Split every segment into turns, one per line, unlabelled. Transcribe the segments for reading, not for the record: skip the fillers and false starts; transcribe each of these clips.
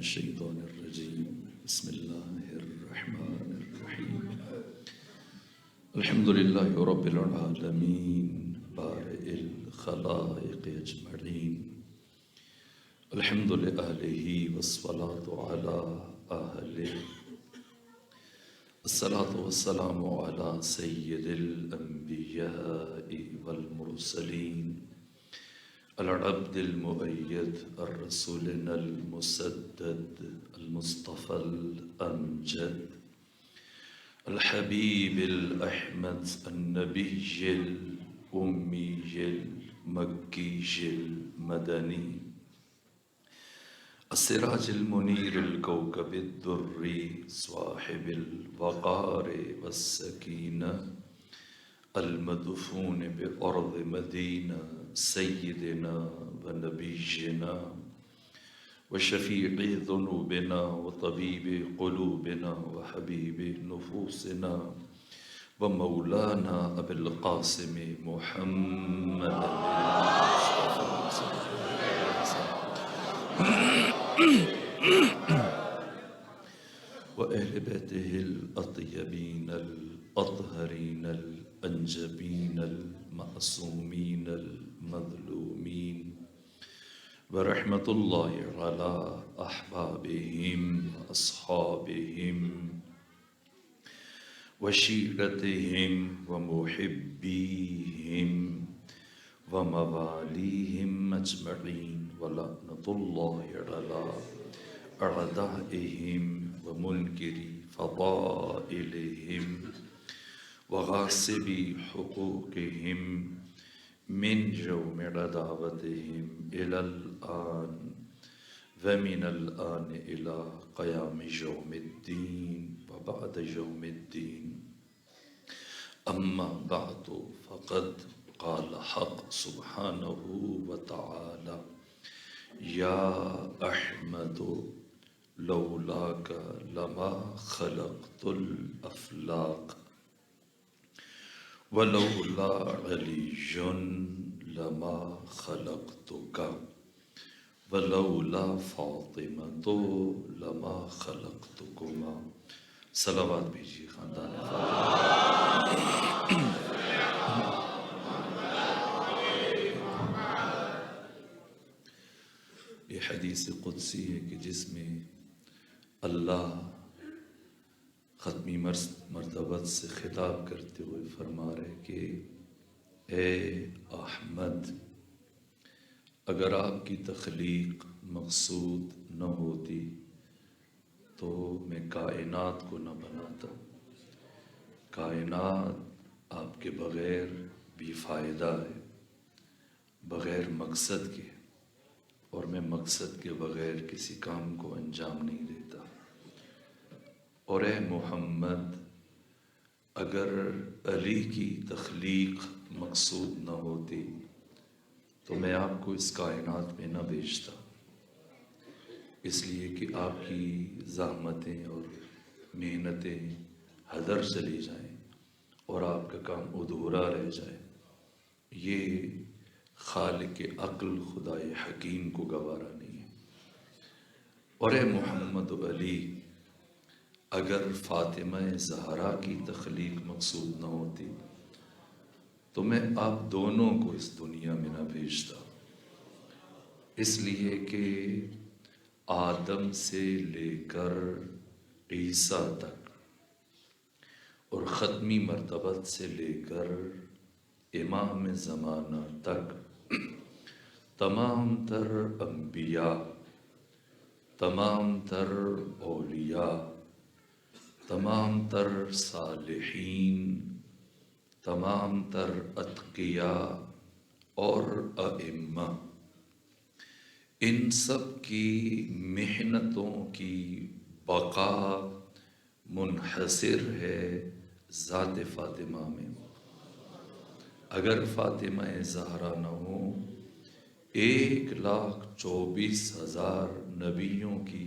الشيطان الرجيم بسم الله الرحمن الرحيم الحمد لله رب العالمين بارئ الخلائق أجمعين الحمد لأهله والصلاة على أهله الصلاة والسلام على سيد الأنبياء والمرسلين العبد المؤيد الرسولنا المسدد المصطفى الأمجد الحبيب الأحمد النبي الأمي المكي المدني السراج المنير الكوكب الدري صاحب الوقار والسكينة المدفون بأرض مدينة سيدنا ونبينا وشفيع ذنوبنا وطبيب قلوبنا وحبيب نفوسنا ومولانا أبي القاسم محمد وأهل بيته الأطيبين الأطهرين الأنجبين المعصومين المظلومين ورحمة الله على أحبابهم وأصحابهم وشيرتهم ومحبيهم ومواليهم أجمعين ولعنة الله على أعدائهم ومنكري فضائلهم وغاصبي حقوقهم من يوم عداوتهم إلى الآن ومن الآن إلى قيام يوم الدين وبعد يوم الدين أما بعد فقد قال حق سبحانه وتعالى يا أحمد لولاك لما خلقت الأفلاق ولولا علي لما خلقتك ولولا فاطمة لما خلقتكما صلوات بھیجیے خاندان فاطمہ. یہ حدیث قدسی ہے کہ جس میں اللہ ختمی مرتبت سے خطاب کرتے ہوئے فرما رہے کہ اے احمد، اگر آپ کی تخلیق مقصود نہ ہوتی تو میں کائنات کو نہ بناتا. کائنات آپ کے بغیر بھی فائدہ ہے، بغیر مقصد کے، اور میں مقصد کے بغیر کسی کام کو انجام نہیں دیتا. اور اے محمد، اگر علی کی تخلیق مقصود نہ ہوتی تو میں آپ کو اس کائنات میں نہ بھیجتا، اس لیے کہ آپ کی زحمتیں اور محنتیں ہدر چلی جائیں اور آپ کا کام ادھورا رہ جائے. یہ خالق عقل خدائے حکیم کو گوارا نہیں ہے. اور اے محمد و علی، اگر فاطمہ زہرا کی تخلیق مقصود نہ ہوتی تو میں آپ دونوں کو اس دنیا میں نہ بھیجتا، اس لیے کہ آدم سے لے کر عیسیٰ تک اور ختمی مرتبت سے لے کر امام زمانہ تک تمام تر انبیاء، تمام تر اولیاء، تمام تر صالحین، تمام تر اتقیاء اور ائمہ، ان سب کی محنتوں کی بقا منحصر ہے ذات فاطمہ میں. اگر فاطمہ زہرا نہ ہو، 1,24,000 نبیوں کی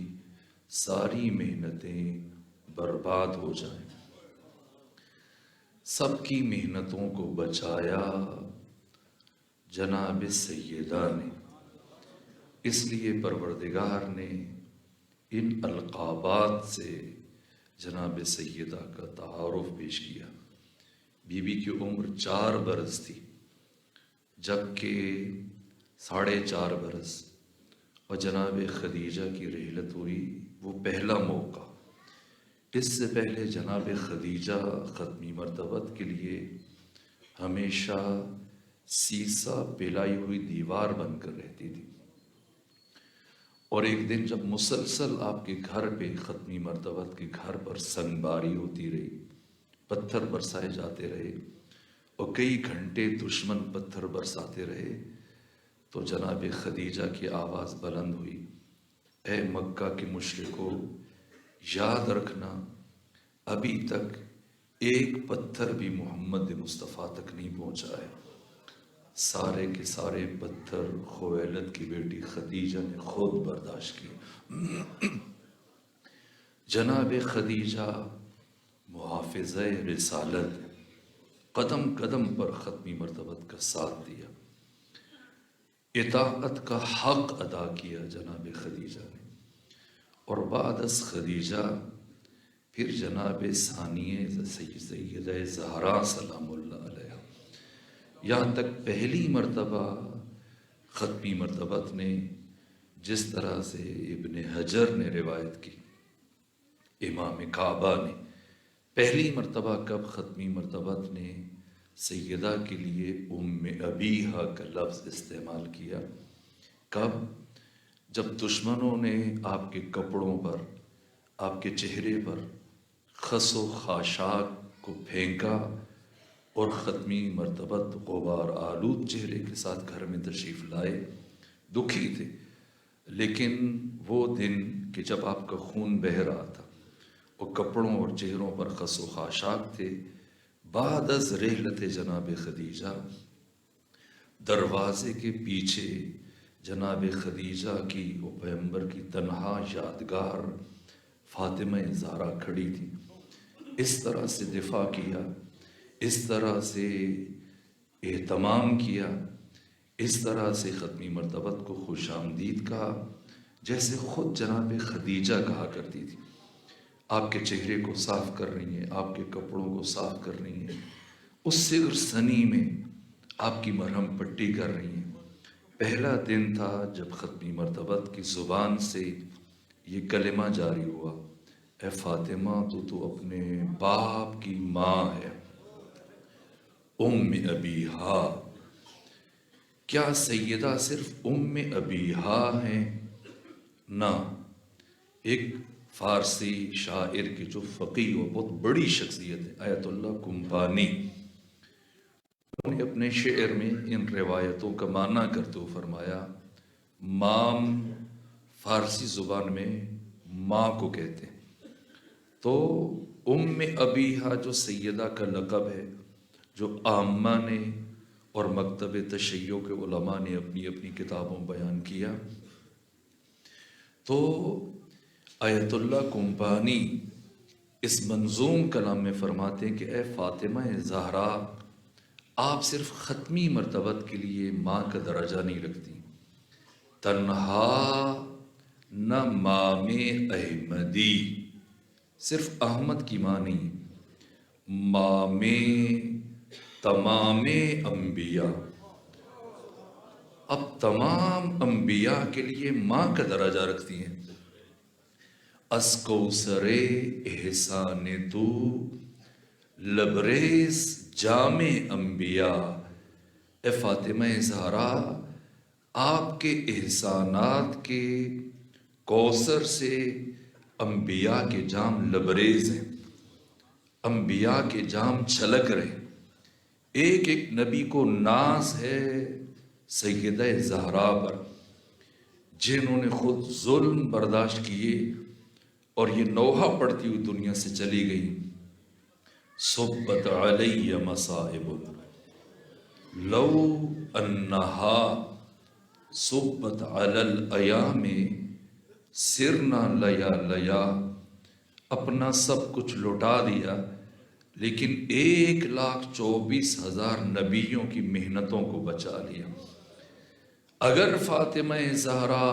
ساری محنتیں برباد ہو جائیں. سب کی محنتوں کو بچایا جناب سیدہ نے. اس لیے پروردگار نے ان القابات سے جناب سیدہ کا تعارف پیش کیا۔ بی بی کی عمر 4 برس تھی، جبکہ 4.5 برس، اور جناب خدیجہ کی رحلت ہوئی، وہ پہلا موقع۔ اس سے پہلے جناب خدیجہ ختمی مرتبت کے لیے ہمیشہ سیسا پلائی ہوئی دیوار بن کر رہتی تھی، اور ایک دن جب مسلسل آپ کے گھر پہ، ختمی مرتبت کے گھر پر سنگ باری ہوتی رہی، پتھر برسائے جاتے رہے اور کئی گھنٹے دشمن پتھر برساتے رہے، تو جناب خدیجہ کی آواز بلند ہوئی، اے مکہ کے مشرکو، یاد رکھنا ابھی تک ایک پتھر بھی محمد مصطفیٰ تک نہیں پہنچا ہے۔ سارے کے سارے پتھر خویلد کی بیٹی خدیجہ نے خود برداشت کی۔ جناب خدیجہ محافظہ رسالت، قدم قدم پر ختمی مرتبت کا ساتھ دیا، اطاعت کا حق ادا کیا جناب خدیجہ نے۔ اور بعد از خدیجہ پھر جناب ثانیہ سیدہ زہرا سلام اللہ علیہ، یہاں تک پہلی مرتبہ ختمی مرتبت نے جس طرح سے ابن حجر نے روایت کی، امام کعبہ نے پہلی مرتبہ کب ختمی مرتبت نے سیدہ کے لیے ام ابیہا کا لفظ استعمال کیا؟ کب؟ جب دشمنوں نے آپ کے کپڑوں پر، آپ کے چہرے پر خس و خاشاک کو پھینکا اور ختمی مرتبت غبار آلود چہرے کے ساتھ گھر میں تشریف لائے، دکھی تھے، لیکن وہ دن کہ جب آپ کا خون بہہ رہا تھا اور کپڑوں اور چہروں پر خس و خاشاک تھے، بعد از رحلت جناب خدیجہ دروازے کے پیچھے جناب خدیجہ کی و پیغمبر کی تنہا یادگار فاطمہ زہرا کھڑی تھی، اس طرح سے دفاع کیا، اس طرح سے اہتمام کیا، اس طرح سے ختمی مرتبت کو خوش آمدید کہا، جیسے خود جناب خدیجہ کہا کرتی تھی۔ آپ کے چہرے کو صاف کر رہی ہیں، آپ کے کپڑوں کو صاف کر رہی ہیں، اس صغر سنی میں آپ کی مرہم پٹی کر رہی ہیں۔ پہلا دن تھا جب ختمی مرتبت کی زبان سے یہ کلمہ جاری ہوا، اے فاطمہ تو اپنے باپ کی ماں ہے، ام ابیہا۔ کیا سیدہ صرف ام ابیہا ہیں؟ نہ، ایک فارسی شاعر کی جو فقیہ و بہت بڑی شخصیت ہے، آیت اللہ کمپانی، انہوں نے اپنے شعر میں ان روایتوں کا معنی کرتے ہوئے فرمایا، مام فارسی زبان میں ماں کو کہتے ہیں، تو ام ابیہا جو سیدہ کا لقب ہے، جو عامہ نے اور مکتب تشیع کے علماء نے اپنی اپنی کتابوں بیان کیا، تو آیت اللہ کمپانی اس منظوم کلام میں فرماتے ہیں کہ اے فاطمہ زہرا، آپ صرف ختمی مرتبت کے لیے ماں کا درجہ نہیں رکھتی، تنہا نہ مام احمدی، صرف احمد کی ماں نہیں، مام تمام انبیاء، اب تمام انبیاء کے لیے ماں کا درجہ رکھتی ہیں۔ از کوثر احسان تو لبریز جام انبیاء، اے فاطمہ زہرا، آپ کے احسانات کے کوثر سے انبیاء کے جام لبریز ہیں، انبیاء کے جام چھلک رہے، ایک ایک نبی کو ناز ہے سیدہ زہرا پر، جنہوں نے خود ظلم برداشت کیے اور یہ نوحہ پڑتی ہوئی دنیا سے چلی گئی، صبت علی مصائب لو انہا صبت علی الایام سرنا لیا لیا، اپنا سب کچھ لٹا دیا لیکن 1,24,000 نبیوں کی محنتوں کو بچا لیا۔ اگر فاطمہ زہرا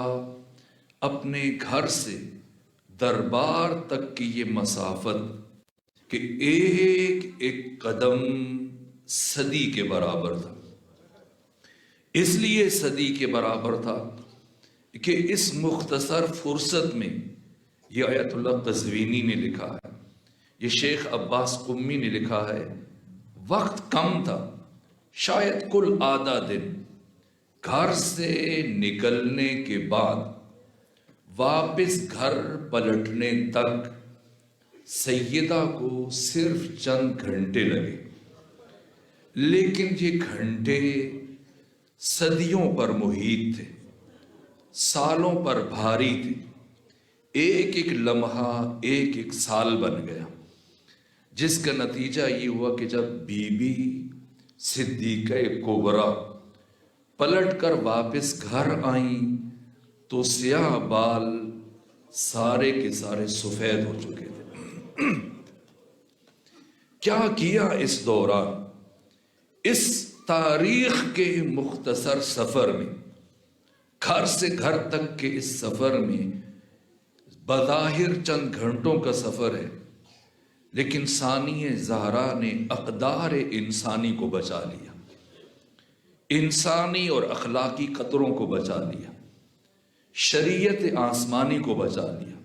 اپنے گھر سے دربار تک کی یہ مسافت کہ ایک ایک قدم صدی کے برابر تھا. اس لیے صدی کے برابر تھا کہ اس مختصر فرصت میں، یہ آیت اللہ قزوینی نے لکھا ہے، یہ شیخ عباس قمی نے لکھا ہے، وقت کم تھا، شاید کل آدھا دن. گھر سے نکلنے کے بعد واپس گھر پلٹنے تک سیدہ کو صرف چند گھنٹے لگے، لیکن یہ گھنٹے صدیوں پر محیط تھے، سالوں پر بھاری تھے. ایک ایک لمحہ ایک ایک سال بن گیا، جس کا نتیجہ یہ ہوا کہ جب بی بی صدیقہ کبریٰ پلٹ کر واپس گھر آئیں تو سیاہ بال سارے کے سارے سفید ہو چکے تھے. کیا کیا اس دوران، اس تاریخ کے مختصر سفر میں، گھر سے گھر تک کے اس سفر میں بظاہر چند گھنٹوں کا سفر ہے، لیکن ثانیہ زہرا نے اقدار انسانی کو بچا لیا، انسانی اور اخلاقی قطروں کو بچا لیا، شریعت آسمانی کو بچا لیا،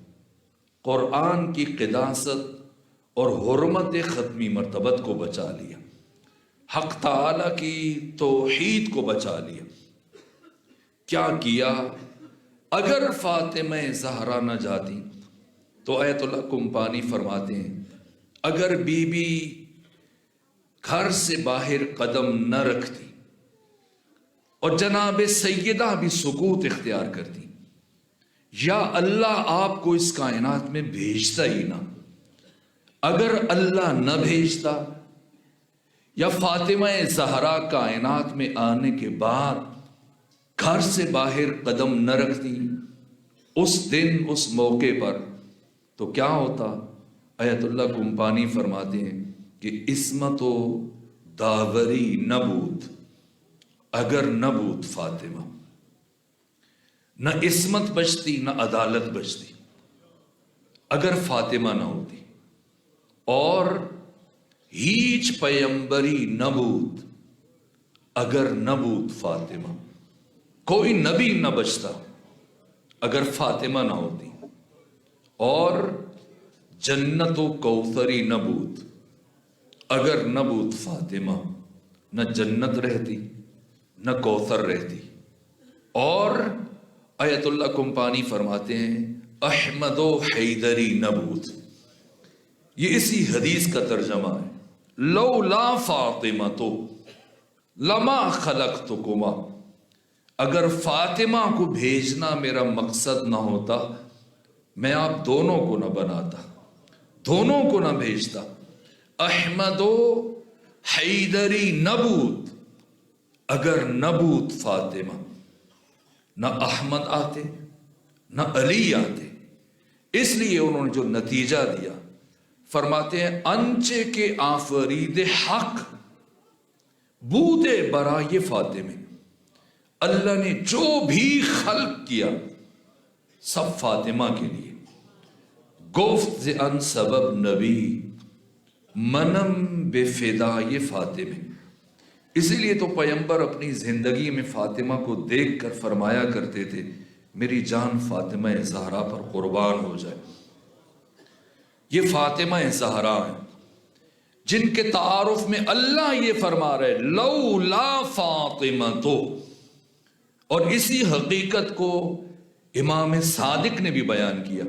قرآن کی قداست اور حرمت ختمی مرتبت کو بچا لیا، حق تعالی کی توحید کو بچا لیا. کیا کیا؟ اگر فاطمہ زہرا نہ جاتی تو آیت اللہ کمپانی فرماتے ہیں اگر بی بی گھر سے باہر قدم نہ رکھتی اور جناب سیدہ بھی سکوت اختیار کرتی، یا اللہ آپ کو اس کائنات میں بھیجتا ہی نہ. اگر اللہ نہ بھیجتا یا فاطمہ زہرا کائنات میں آنے کے بعد گھر سے باہر قدم نہ رکھتی اس دن، اس موقع پر، تو کیا ہوتا؟ آیت اللہ کمپانی فرماتے ہیں کہ عصمت و داوری نبود. اگر نبود فاطمہ، نہ عصمت بچتی نہ عدالت بچتی اگر فاطمہ نہ ہوتی، اور ہیچ پیمبری نبود اگر نبود فاطمہ. کوئی نبی نہ بچتا اگر فاطمہ نہ ہوتی، اور جنت و کوثری نبود اگر نبود فاطمہ. نہ جنت رہتی نہ کوثر رہتی. اور آیت اللہ کمپانی فرماتے ہیں احمد و حیدری نبود. یہ اسی حدیث کا ترجمہ ہے، لولا فاطمہ تو لما خلقتکما. اگر فاطمہ کو بھیجنا میرا مقصد نہ ہوتا، میں آپ دونوں کو نہ بناتا، دونوں کو نہ بھیجتا. احمد و حیدری نبود. اگر نبود فاطمہ، نہ احمد آتے نہ علی آتے. اس لیے انہوں نے جو نتیجہ دیا، فرماتے ہیں انچے کے آفرید حق بودے برائے فاطمہ. اللہ نے جو بھی خلق کیا سب فاطمہ کے لیے. گفت ز ان سبب نبی منم بے فدائے فاطمہ. اسی لیے تو پیغمبر اپنی زندگی میں فاطمہ کو دیکھ کر فرمایا کرتے تھے میری جان فاطمہ زہرا پر قربان ہو جائے. یہ فاطمہ زہرا ہیں جن کے تعارف میں اللہ یہ فرما رہے لولا فاطمہ تو. اور اسی حقیقت کو امام صادق نے بھی بیان کیا.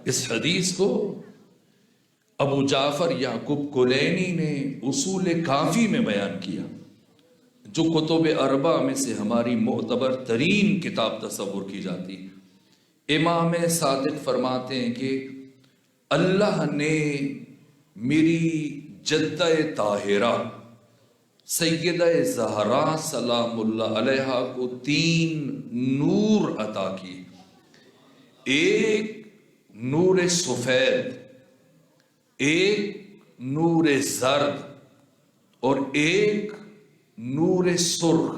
اس حدیث کو ابو جعفر یعقوب کلینی نے اصول کافی میں بیان کیا، جو کتب اربع میں سے ہماری معتبر ترین کتاب تصور کی جاتی. امام صادق فرماتے ہیں کہ اللہ نے میری جدہ طاہرہ سیدہ زہرا سلام اللہ علیہا کو 3 نور عطا کیے. ایک نور سفید، ایک نور زرد اور ایک نور سرخ۔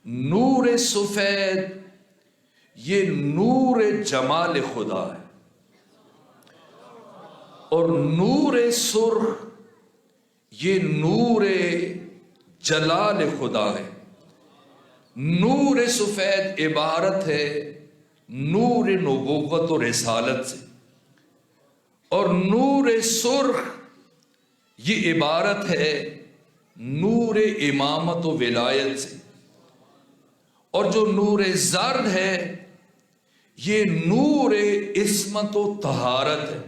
نور سفید یہ نور جمال خدا ہے، اور نور سرخ یہ نور جلال خدا ہے۔ نور سفید عبارت ہے نور نبوت و رسالت سے، اور نور سرخ یہ عبارت ہے نور امامت و ولایت سے، اور جو نور زرد ہے یہ نور عصمت و طہارت ہے،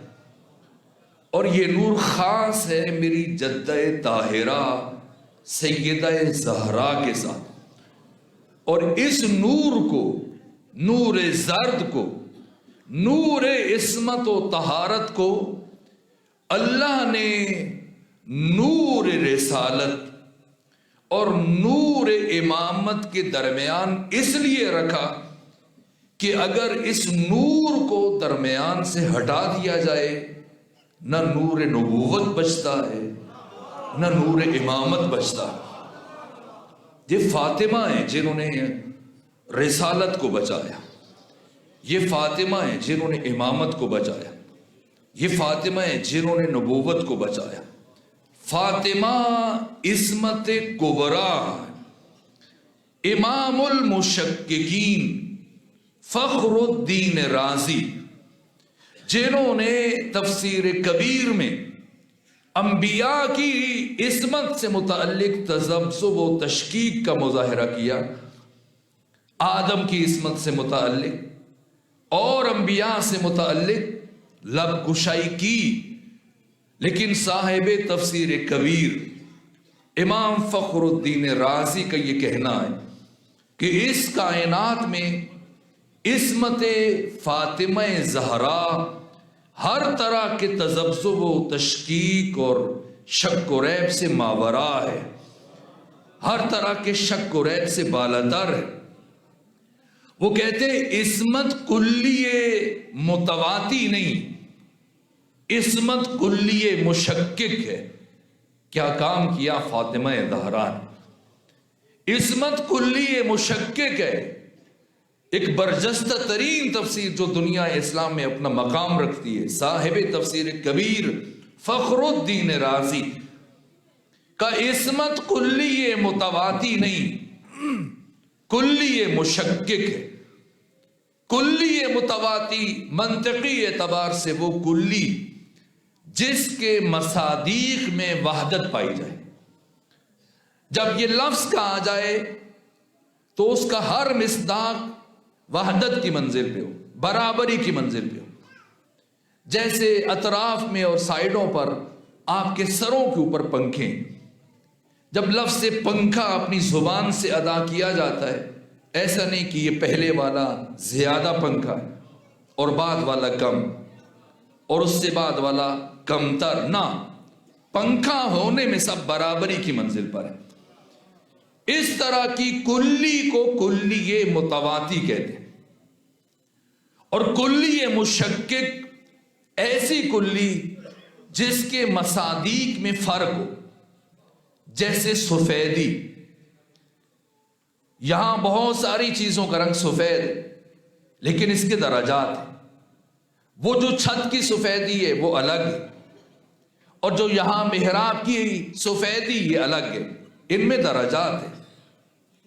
اور یہ نور خاص ہے میری جدہ طاہرہ سیدہ زہرا کے ساتھ۔ اور اس نور کو، نور زرد کو، نور عصمت و طہارت کو اللہ نے نور رسالت اور نور امامت کے درمیان اس لیے رکھا کہ اگر اس نور کو درمیان سے ہٹا دیا جائے نہ نور نبوت بچتا ہے نہ نور امامت بچتا ہے۔ یہ فاطمہ ہیں جنہوں نے رسالت کو بچایا، یہ فاطمہ ہیں جنہوں نے امامت کو بچایا، یہ فاطمہ ہیں جنہوں نے نبوت کو بچایا۔ فاطمہ عصمت کبریٰ، امام المشککین فخر الدین رازی، جنہوں نے تفسیر کبیر میں انبیاء کی عصمت سے متعلق تذبذب و تشکیک کا مظاہرہ کیا، آدم کی عصمت سے متعلق اور انبیاء سے متعلق لب کشائی کی، لیکن صاحب تفسیر کبیر امام فخر الدین رازی کا یہ کہنا ہے کہ اس کائنات میں عصمت فاطمہ زہرا ہر طرح کے تذبذب و تشکیک اور شک و ریب سے ماورا ہے، ہر طرح کے شک و ریب سے بالاتر ہے۔ وہ کہتے ہیں عصمت کلی متواتی نہیں، عصمت کلی مشکک ہے۔ کیا کام کیا فاطمہ زہرا نے؟ عصمت کلی مشکک ہے، ایک برجستہ ترین تفسیر جو دنیا اسلام میں اپنا مقام رکھتی ہے، صاحب تفسیر کبیر فخر الدین رازی کا عصمت کلی متواتی نہیں، کلی مشکک ہے۔ کلی متواتی منطقی اعتبار سے وہ کلی جس کے مصادیق میں وحدت پائی جائے۔ جب یہ لفظ کہا جائے تو اس کا ہر مصداق وحدت کی منزل پہ ہو، برابری کی منزل پہ ہو۔ جیسے اطراف میں اور سائیڈوں پر آپ کے سروں کے اوپر پنکھے، جب لفظ سے پنکھا اپنی زبان سے ادا کیا جاتا ہے، ایسا نہیں کہ یہ پہلے والا زیادہ پنکھا ہے اور بعد والا کم اور اس سے بعد والا کم تر، نہ، پنکھا ہونے میں سب برابری کی منزل پر ہے۔ اس طرح کی کلی کو کلی متواتی کہتے ہیں، اور کلی مشکک ایسی کلی جس کے مصادیق میں فرق ہو، جیسے سفیدی۔ یہاں بہت ساری چیزوں کا رنگ سفید ہے لیکن اس کے درجات ہیں۔ وہ جو چھت کی سفیدی ہے وہ الگ ہے، اور جو یہاں محراب کی سفیدی یہ الگ ہے، ان میں درجات ہیں۔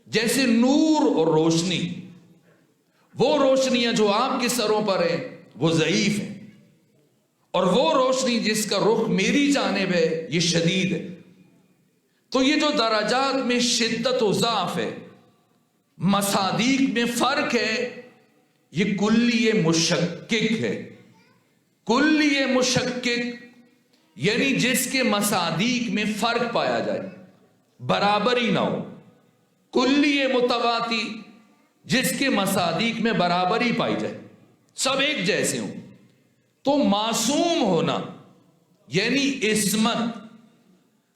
جیسے نور اور روشنی، وہ روشنیاں جو آپ کے سروں پر ہیں وہ ضعیف ہیں، اور وہ روشنی جس کا رخ میری جانب ہے یہ شدید ہے۔ تو یہ جو درجات میں شدت و ضعف ہے، مصادیق میں فرق ہے، یہ کلی مشکک ہے۔ کلی مشکک یعنی جس کے مصادیق میں فرق پایا جائے، برابری نہ ہو۔ کلی متواتی جس کے مصادیق میں برابری پائی جائے، سب ایک جیسے ہوں۔ تو معصوم ہونا یعنی عصمت،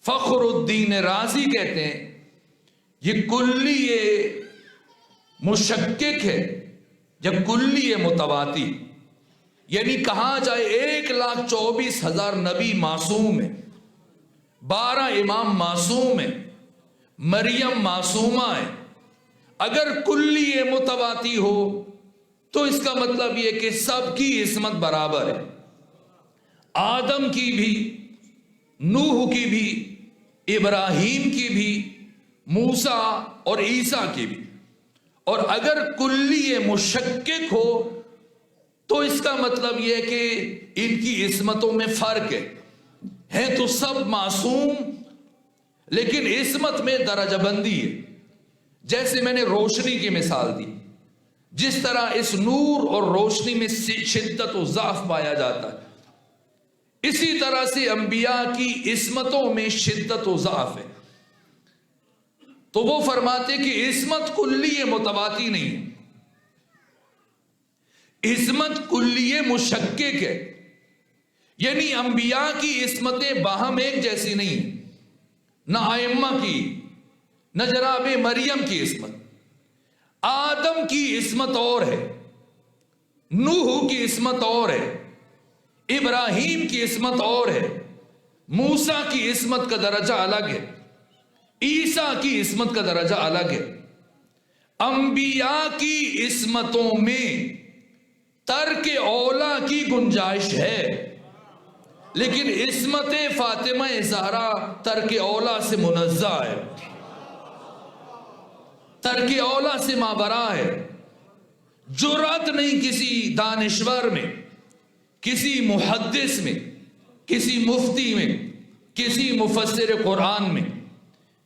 فخر الدین رازی کہتے ہیں یہ کلی مشکک ہے، جب کلی متواتی یعنی کہا جائے 1,24,000 نبی معصوم ہیں، 12 امام معصوم ہیں، مریم معصومہ ہے، اگر کلی متواتی ہو تو اس کا مطلب یہ کہ سب کی عصمت برابر ہے، آدم کی بھی، نوح کی بھی، ابراہیم کی بھی، موسیٰ اور عیسیٰ کی بھی۔ اور اگر کلی مشکک ہو تو اس کا مطلب یہ کہ ان کی عصمتوں میں فرق ہے، ہیں تو سب معصوم لیکن عصمت میں درجہ بندی ہے۔ جیسے میں نے روشنی کی مثال دی، جس طرح اس نور اور روشنی میں شدت و ضعف پایا جاتا ہے، اسی طرح سے انبیاء کی عصمتوں میں شدت و ضعف ہے۔ تو وہ فرماتے کہ عصمت کلی متواتی نہیں ہے، عصمت کلی مشکک ہے، یعنی انبیاء کی عصمتیں باہم ایک جیسی نہیں ہیں، نہ ائمہ کی، نہ جناب مریم کی عصمت۔ آدم کی عصمت اور ہے، نوح کی عصمت اور ہے، ابراہیم کی عصمت اور ہے، موسیٰ کی عصمت کا درجہ الگ ہے، عیسیٰ کی عصمت کا درجہ الگ ہے۔ انبیاء کی عصمتوں میں ترک اولا کی گنجائش ہے، لیکن عصمت فاطمہ زہرا ترک اولا سے منزہ ہے، ترک اولا سے مابرا ہے۔ جرأت نہیں کسی دانشور میں، کسی محدث میں، کسی مفتی میں، کسی مفسر قرآن میں،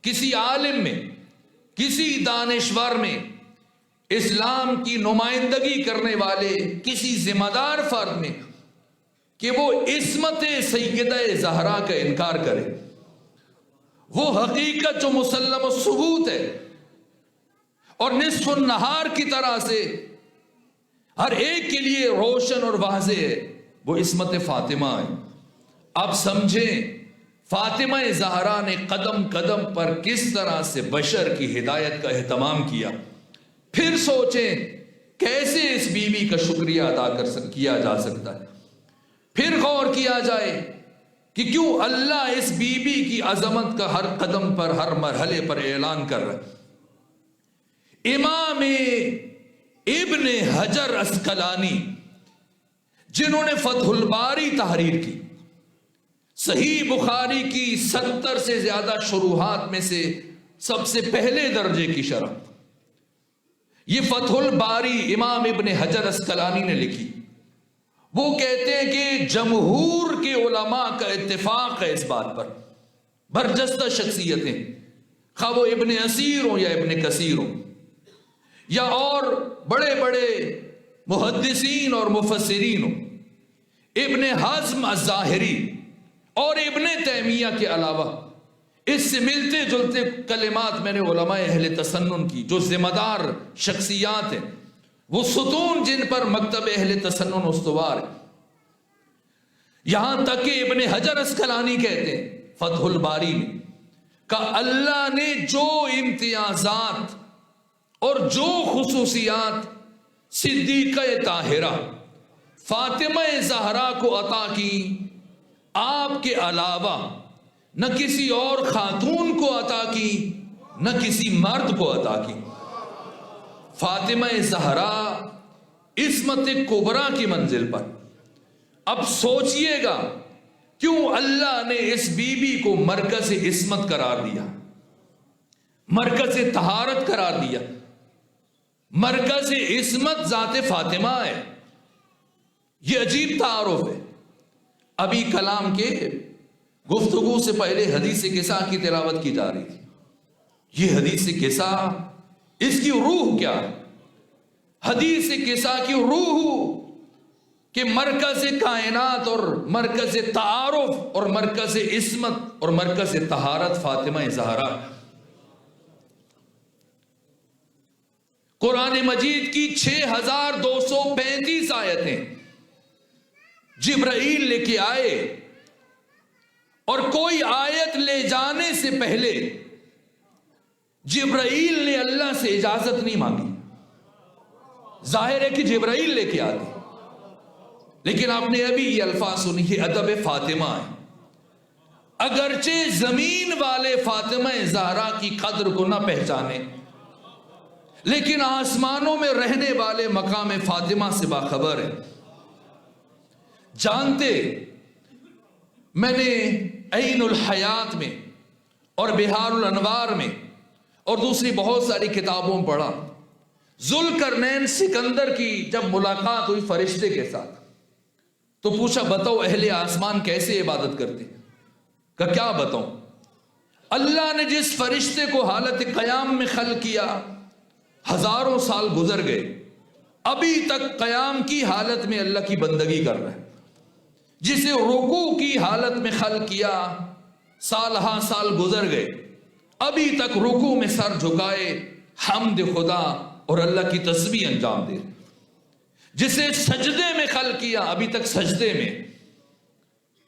کسی عالم میں، کسی دانشور میں، اسلام کی نمائندگی کرنے والے کسی ذمہ دار فرد میں، کہ وہ عصمت سیدہ زہرا کا انکار کرے۔ وہ حقیقت جو مسلم و ثبوت ہے اور نصف النہار کی طرح سے ہر ایک کے لیے روشن اور واضح ہے، وہ عصمت فاطمہ ہے۔ اب سمجھیں فاطمہ زہرا نے قدم قدم پر کس طرح سے بشر کی ہدایت کا اہتمام کیا، پھر سوچیں کیسے اس بی بی کا شکریہ ادا کیا جا سکتا ہے۔ پھر غور کیا جائے کہ کیوں اللہ اس بی بی کی عظمت کا ہر قدم پر، ہر مرحلے پر اعلان کر رہا ہے۔ امام ابن حجر اسقلانی جنہوں نے فتح الباری تحریر کی، صحیح بخاری کی 70 سے زیادہ شروحات میں سے سب سے پہلے درجے کی شرح، یہ فتح الباری امام ابن حجر اسقلانی نے لکھی۔ وہ کہتے ہیں کہ جمہور کے علماء کا اتفاق ہے اس بات پر، برجستہ شخصیتیں، خواہ وہ ابن اسیر ہوں یا ابن کثیر ہوں یا اور بڑے بڑے محدثین اور مفسرین ہوں، ابن حزم الظاہری اور ابن تیمیہ کے علاوہ اس سے ملتے جلتے کلمات میں نے علماء اہل تسنن کی، جو ذمہ دار شخصیات ہیں، وہ ستون جن پر مکتب اہل تسنن استوار ہے۔ یہاں تک کہ ابن حجر اسقلانی کہتے ہیں فتح الباری میں کہ اللہ نے جو امتیازات اور جو خصوصیات صدیقہ طاہرہ فاطمہ زہرا کو عطا کی، آپ کے علاوہ نہ کسی اور خاتون کو عطا کی، نہ کسی مرد کو عطا کی۔ فاطمہ زہرا عصمت کبریٰ کی منزل پر۔ اب سوچئے گا کیوں اللہ نے اس بی بی کو مرکز عصمت قرار دیا، مرکز طہارت قرار دیا۔ مرکز عصمت ذات فاطمہ ہے، یہ عجیب تعارف ہے۔ ابھی کلام کے گفتگو سے پہلے حدیث قصہ کی تلاوت کی جا رہی تھی۔ یہ حدیث قصہ، اس کی روح کیا ہے؟ حدیث قصہ کی روح کہ مرکز کائنات اور مرکز تعارف اور مرکز عصمت اور مرکز طہارت فاطمہ زہرا۔ قرآن مجید کی 6235 آیتیں جبرائیل لے کے آئے، اور کوئی آیت لے جانے سے پہلے جبرائیل نے اللہ سے اجازت نہیں مانگی، ظاہر ہے کہ جبرائیل لے کے آتے، لیکن آپ نے ابھی یہ الفاظ سنی، یہ ادب فاطمہ ہے۔ اگرچہ زمین والے فاطمہ زہرا کی قدر کو نہ پہچانے، لیکن آسمانوں میں رہنے والے مقام فاطمہ سے باخبر ہے۔ جانتے، میں نے عین الحیات میں اور بہار الانوار میں اور دوسری بہت ساری کتابوں میں پڑھا، ذوالقرنین سکندر کی جب ملاقات ہوئی فرشتے کے ساتھ تو پوچھا بتاؤ اہل آسمان کیسے عبادت کرتے؟ کہ کیا بتاؤں؟ اللہ نے جس فرشتے کو حالت قیام میں خلق کیا، ہزاروں سال گزر گئے، ابھی تک قیام کی حالت میں اللہ کی بندگی کر رہا ہے۔ جسے رکوع کی حالت میں خلق کیا، سال ہاں سال گزر گئے، ابھی تک رکوع میں سر جھکائے حمد خدا اور اللہ کی تسبیح انجام دے۔ جسے سجدے میں خلق کیا، ابھی تک سجدے میں۔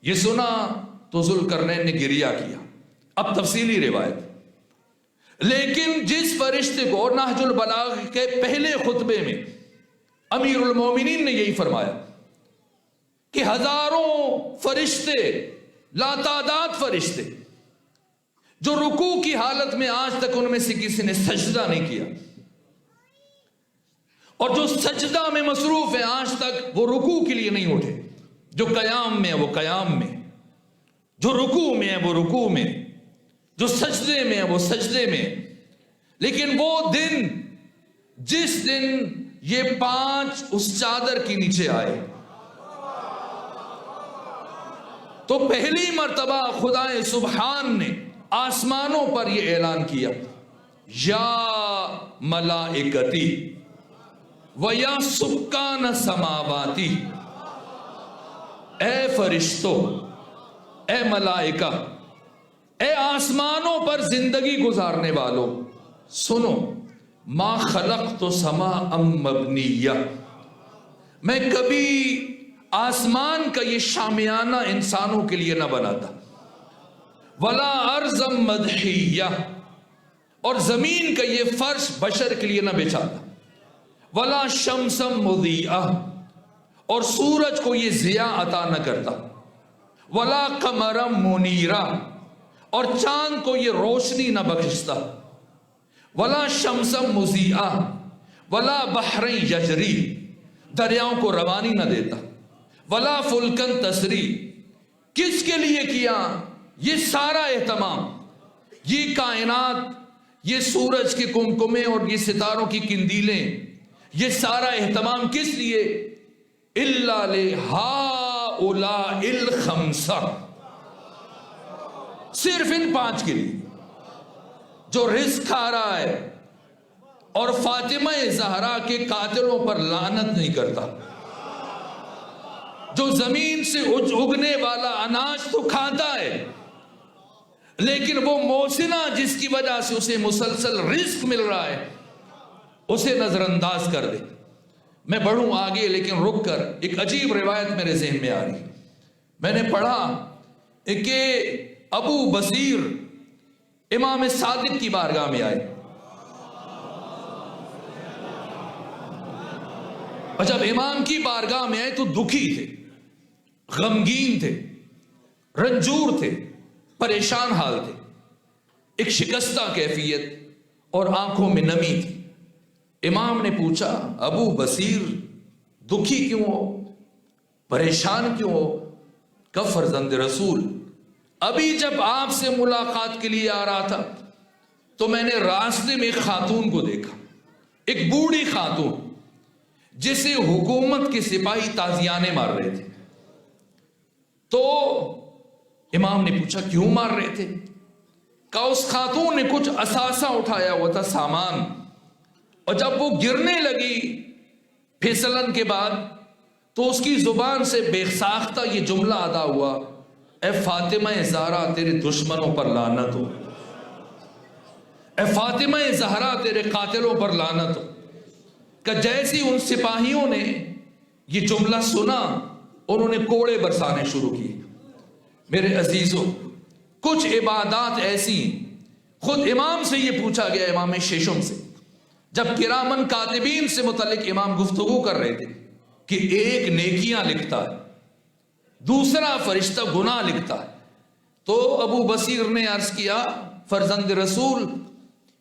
یہ سنا تو ذوالقرنین نے گریہ کیا۔ اب تفصیلی روایت، لیکن جس فرشتے کو، اور نہج البلاغہ کے پہلے خطبے میں امیر المومنین نے یہی فرمایا کہ ہزاروں فرشتے، لاتعداد فرشتے جو رکوع کی حالت میں آج تک ان میں سے کسی نے سجدہ نہیں کیا، اور جو سجدہ میں مصروف ہے آج تک وہ رکوع کے لیے نہیں اٹھے۔ جو قیام میں ہے وہ قیام میں، جو رکوع میں ہے وہ رکوع میں، جو سجدے میں ہے وہ سجدے میں۔ لیکن وہ دن، جس دن یہ پانچ اس چادر کے نیچے آئے، تو پہلی مرتبہ خدا سبحان نے آسمانوں پر یہ اعلان کیا، یا ملائکتی و یا سکان سماواتی، اے فرشتوں، اے ملائکہ، اے آسمانوں پر زندگی گزارنے والوں، سنو، ما خلقت سماء مبنیہ، میں کبھی آسمان کا یہ شامیانہ انسانوں کے لیے نہ بناتا، ولا ارضا مدحیہ، اور زمین کا یہ فرش بشر کے لیے نہ بچھاتا، ولا شمسا مضیئہ، اور سورج کو یہ ضیاء عطا نہ کرتا، ولا قمرا منیرا، اور چاند کو یہ روشنی نہ بخشتا، ولا شمسا مضیئہ، ولا بحر یجری، دریاؤں کو روانی نہ دیتا، ولا فلکن تسری۔ کس کے لیے کیا یہ سارا اہتمام؟ یہ کائنات، یہ سورج کے کمکمے اور یہ ستاروں کی قندیلیں، یہ سارا اہتمام کس لیے؟ الا لہؤلاء الخمسہ، صرف ان پانچ کے لیے جو رزق کھا رہا ہے اور فاطمہ زہرا کے قاتلوں پر لعنت نہیں کرتا، جو زمین سے اگنے والا اناج تو کھاتا ہے، لیکن وہ موسنہ جس کی وجہ سے اسے مسلسل رزق مل رہا ہے اسے نظر انداز کر دے۔ میں بڑھوں آگے، لیکن رک کر ایک عجیب روایت میرے ذہن میں آ رہی۔ میں نے پڑھا کہ ابو بصیر امام صادق کی بارگاہ میں آئے، اور جب امام کی بارگاہ میں آئے تو دکھی تھے، غمگین تھے، رنجور تھے، پریشان حال تھے، ایک شکستہ کیفیت اور آنکھوں میں نمی تھی۔ امام نے پوچھا، ابو بصیر دکھی کیوں ہو، پریشان کیوں ہو؟ کہ فرزند رسول، ابھی جب آپ سے ملاقات کے لیے آ رہا تھا تو میں نے راستے میں ایک خاتون کو دیکھا، ایک بوڑھی خاتون جسے حکومت کے سپاہی تازیانے مار رہے تھے۔ تو امام نے پوچھا کیوں مار رہے تھے؟ کہا اس خاتون نے کچھ اثاثہ اٹھایا ہوا تھا، سامان، اور جب وہ گرنے لگی پھسلن کے بعد تو اس کی زبان سے بے ساختہ یہ جملہ ادا ہوا، اے فاطمہ زہرا تیرے دشمنوں پر لعنت ہو، اے فاطمہ زہرا تیرے قاتلوں پر لعنت ہو۔ کہ جیسی ان سپاہیوں نے یہ جملہ سنا انہوں نے کوڑے برسانے شروع کیے۔ میرے عزیزوں، کچھ عبادات ایسی ہیں، خود امام سے یہ پوچھا گیا، امام شیشم سے، جب کرامن کاتبین سے متعلق امام گفتگو کر رہے تھے کہ ایک نیکیاں لکھتا ہے، دوسرا فرشتہ گناہ لکھتا ہے، تو ابو بصیر نے عرض کیا فرزند رسول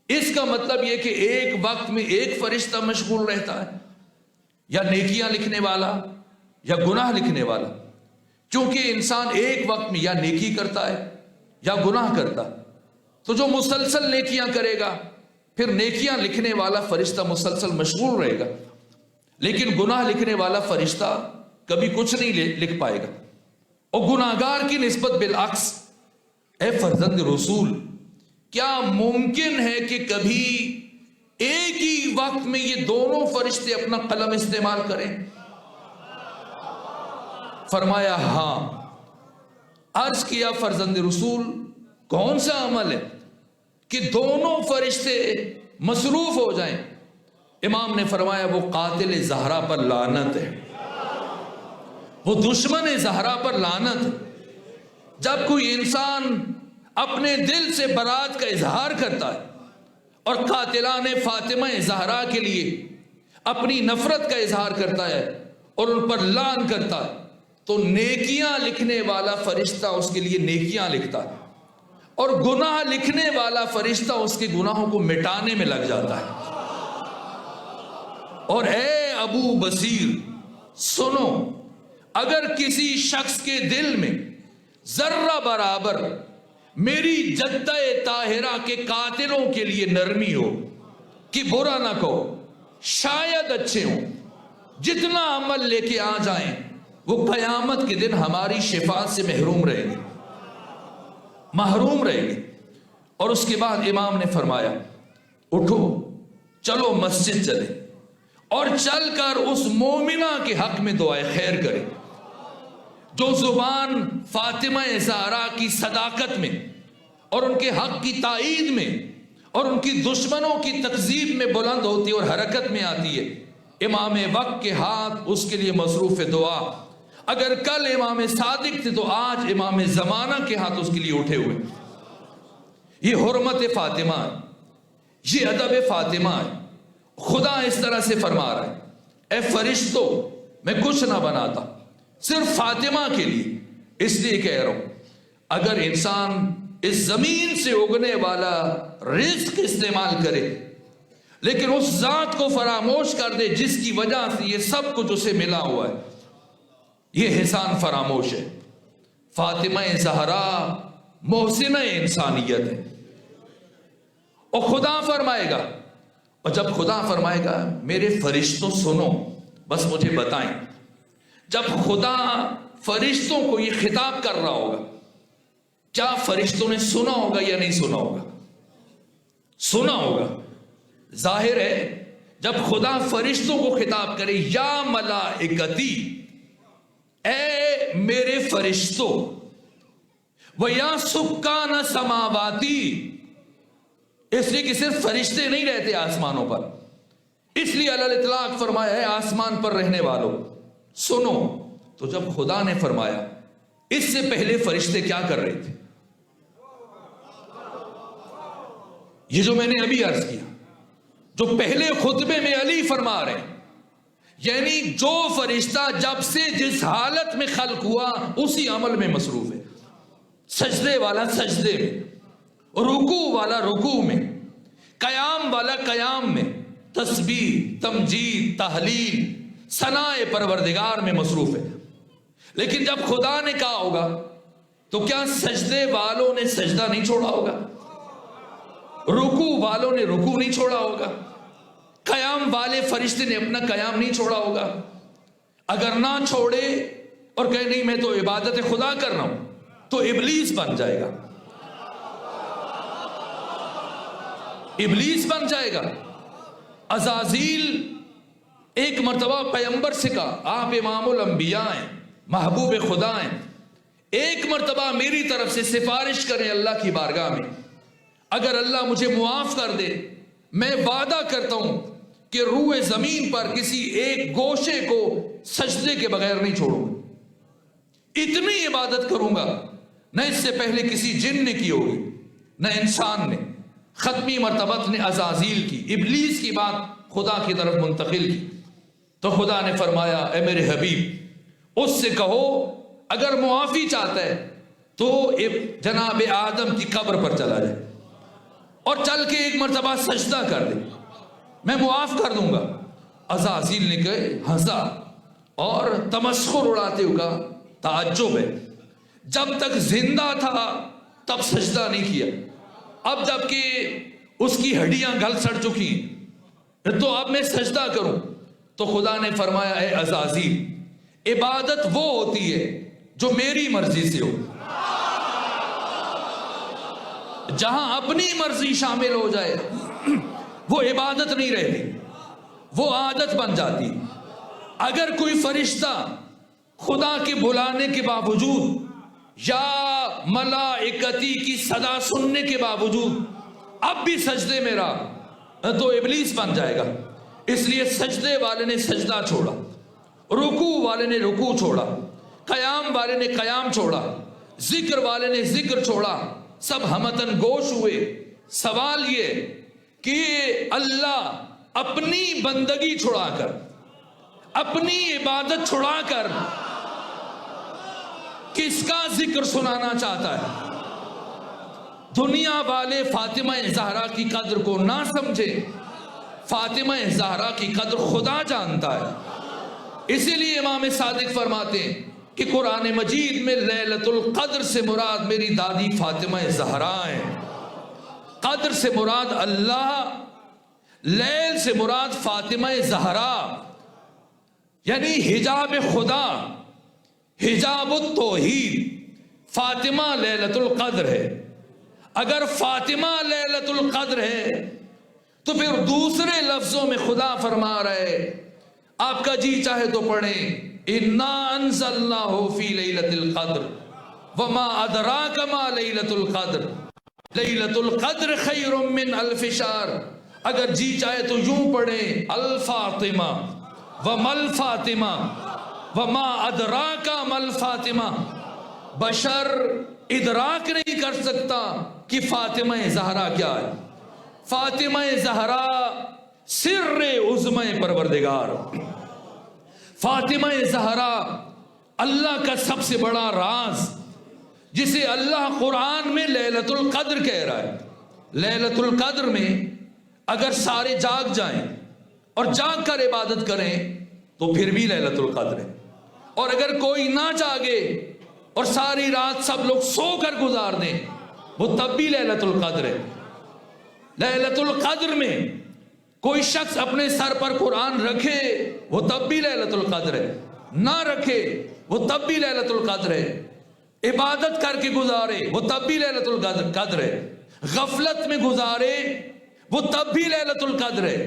اس کا مطلب یہ کہ ایک وقت میں ایک فرشتہ مشغول رہتا ہے، یا نیکیاں لکھنے والا یا گناہ لکھنے والا؟ چونکہ انسان ایک وقت میں یا نیکی کرتا ہے یا گناہ کرتا ہے، تو جو مسلسل نیکیاں کرے گا پھر نیکیاں لکھنے والا فرشتہ مسلسل مشغول رہے گا، لیکن گناہ لکھنے والا فرشتہ کبھی کچھ نہیں لکھ پائے گا۔ اور گناہگار کی نسبت بالعکس، اے فرزند رسول کیا ممکن ہے کہ کبھی ایک ہی وقت میں یہ دونوں فرشتے اپنا قلم استعمال کریں؟ فرمایا ہاں۔ عرض کیا فرزند رسول کون سا عمل ہے کہ دونوں فرشتے مصروف ہو جائیں؟ امام نے فرمایا وہ قاتل زہرا پر لعنت ہے، وہ دشمن زہرا پر لعنت ہے۔ جب کوئی انسان اپنے دل سے برات کا اظہار کرتا ہے اور قاتلان فاطمہ زہرا کے لیے اپنی نفرت کا اظہار کرتا ہے اور ان پر لعن کرتا ہے، تو نیکیاں لکھنے والا فرشتہ اس کے لیے نیکیاں لکھتا ہے، اور گناہ لکھنے والا فرشتہ اس کے گناہوں کو مٹانے میں لگ جاتا ہے۔ اور اے ابو بصیر سنو، اگر کسی شخص کے دل میں ذرہ برابر میری جدہ طاہرہ کے قاتلوں کے لیے نرمی ہو کہ برا نہ کہو، شاید اچھے ہوں، جتنا عمل لے کے آ جائیں وہ قیامت کے دن ہماری شفاعت سے محروم رہیں گے، محروم رہیں گے۔ اور اس کے بعد امام نے فرمایا اٹھو چلو مسجد چلے اور چل کر اس مومنہ کے حق میں دعائے خیر کرے جو زبان فاطمہ زہرا کی صداقت میں اور ان کے حق کی تائید میں اور ان کی دشمنوں کی تکذیب میں بلند ہوتی اور حرکت میں آتی ہے۔ امام وقت کے ہاتھ اس کے لیے مصروف دعا، اگر کل امام صادق تھے تو آج امام زمانہ کے ہاتھ اس کے لیے اٹھے ہوئے۔ یہ حرمت فاطمہ ہے، یہ ادب فاطمہ ہے۔ خدا اس طرح سے فرما رہا ہے اے فرشتوں میں کچھ نہ بناتا صرف فاطمہ کے لیے، اس لیے کہہ رہا ہوں اگر انسان اس زمین سے اگنے والا رزق استعمال کرے لیکن اس ذات کو فراموش کر دے جس کی وجہ سے یہ سب کچھ اسے ملا ہوا ہے، یہ احسان فراموش ہے۔ فاطمہ زہرا محسنہ انسانیت ہے، اور خدا فرمائے گا، اور جب خدا فرمائے گا میرے فرشتوں سنو بس مجھے بتائیں، جب خدا فرشتوں کو یہ خطاب کر رہا ہوگا کیا فرشتوں نے سنا ہوگا یا نہیں سنا ہوگا؟ سنا ہوگا۔ ظاہر ہے جب خدا فرشتوں کو خطاب کرے یا ملائکتی اے میرے فرشتوں، وَيَا سُكَّانَ سَمَاوَاتِي، اس لیے کہ صرف فرشتے نہیں رہتے آسمانوں پر، اس لیے علی الاطلاق فرمایا ہے آسمان پر رہنے والوں سنو۔ تو جب خدا نے فرمایا اس سے پہلے فرشتے کیا کر رہے تھے؟ یہ جو میں نے ابھی عرض کیا، جو پہلے خطبے میں علی فرما رہے ہیں، یعنی جو فرشتہ جب سے جس حالت میں خلق ہوا اسی عمل میں مصروف ہے، سجدے والا سجدے میں، رکوع والا رکوع میں، قیام والا قیام میں، تسبیح تمجید تحلیل ثناء پروردگار میں مصروف ہے۔ لیکن جب خدا نے کہا ہوگا تو کیا سجدے والوں نے سجدہ نہیں چھوڑا ہوگا؟ رکوع والوں نے رکوع نہیں چھوڑا ہوگا؟ قیام والے فرشتے نے اپنا قیام نہیں چھوڑا ہوگا؟ اگر نہ چھوڑے اور کہے نہیں میں تو عبادت خدا کر رہا ہوں تو ابلیس بن جائے گا، ابلیس بن جائے گا۔ عزازیل ایک مرتبہ پیغمبر سے کہا آپ امام الانبیاء ہیں، محبوب خدا ہیں، ایک مرتبہ میری طرف سے سفارش کریں اللہ کی بارگاہ میں، اگر اللہ مجھے معاف کر دے میں وعدہ کرتا ہوں کہ روح زمین پر کسی ایک گوشے کو سجدے کے بغیر نہیں چھوڑوں گا، اتنی عبادت کروں گا نہ اس سے پہلے کسی جن نے کی ہوگی نہ انسان نے، ختمی مرتبت نے عزازیل کی، ابلیس کی بات خدا کی طرف منتقل کی، تو خدا نے فرمایا اے میرے حبیب اس سے کہو اگر معافی چاہتا ہے تو جناب آدم کی قبر پر چلا جائے اور چل کے ایک مرتبہ سجدہ کر دے، میں معاف کر دوں گا۔ عزازیل نے کہے ہنسا اور تمسخر اڑاتے ہوئے کہا تعجب ہے، جب تک زندہ تھا تب سجدہ نہیں کیا، اب جب کہ اس کی ہڈیاں گل سڑ چکی تو اب میں سجدہ کروں؟ تو خدا نے فرمایا اے عزازیل عبادت وہ ہوتی ہے جو میری مرضی سے ہو، جہاں اپنی مرضی شامل ہو جائے وہ عبادت نہیں رہتی، وہ عادت بن جاتی۔ اگر کوئی فرشتہ خدا کے بلانے کے باوجود یا ملائکتی کی صدا سننے کے باوجود اب بھی سجدے میں رہا تو ابلیس بن جائے گا۔ اس لیے سجدے والے نے سجدہ چھوڑا، رکوع والے نے رکوع چھوڑا، قیام والے نے قیام چھوڑا، ذکر والے نے ذکر چھوڑا، سب ہمتن گوش ہوئے۔ سوال یہ کہ اللہ اپنی بندگی چھڑا کر، اپنی عبادت چھڑا کر کس کا ذکر سنانا چاہتا ہے؟ دنیا والے فاطمہ زہرا کی قدر کو نہ سمجھے، فاطمہ زہرا کی قدر خدا جانتا ہے۔ اسی لیے امام صادق فرماتے ہیں کہ قرآن مجید میں لیلۃ القدر سے مراد میری دادی فاطمہ زہرا ہے، قدر سے مراد اللہ، لیل سے مراد فاطمہ زہرا، یعنی حجاب خدا، حجاب التوحید فاطمہ لیلۃ القدر ہے۔ اگر فاطمہ لیلۃ القدر ہے تو پھر دوسرے لفظوں میں خدا فرما رہے، آپ کا جی چاہے تو پڑھیں انا انزلناہ فی لیلۃ القدر وما ادراک ما لیلۃ القدر لیلۃ القدر خیر من الف شہر۔ اگر جی چاہے تو یوں پڑھیں الفاطمہ وما الفاطمہ وما ادراک ما الفاطمہ۔ بشر ادراک نہیں کر سکتا کہ فاطمہ زہرا کیا ہے۔ فاطمہ زہرا سر عظمہ پروردگار، فاطمہ زہرا اللہ کا سب سے بڑا راز، جسے اللہ قرآن میں لیلۃ القدر کہہ رہا ہے۔ لیلۃ القدر میں اگر سارے جاگ جائیں اور جاگ کر عبادت کریں تو پھر بھی لیلۃ القدر ہے، اور اگر کوئی نہ جاگے اور ساری رات سب لوگ سو کر گزار دیں وہ تب بھی لیلۃ القدر ہے۔ لیلۃ القدر میں کوئی شخص اپنے سر پر قرآن رکھے وہ تب بھی لیلۃ القدر ہے، نہ رکھے وہ تب بھی لیلۃ القدر ہے، عبادت کر کے گزارے وہ تب بھی لیلۃ القدر ہے، غفلت میں گزارے وہ تب بھی لیلۃ القدر ہے۔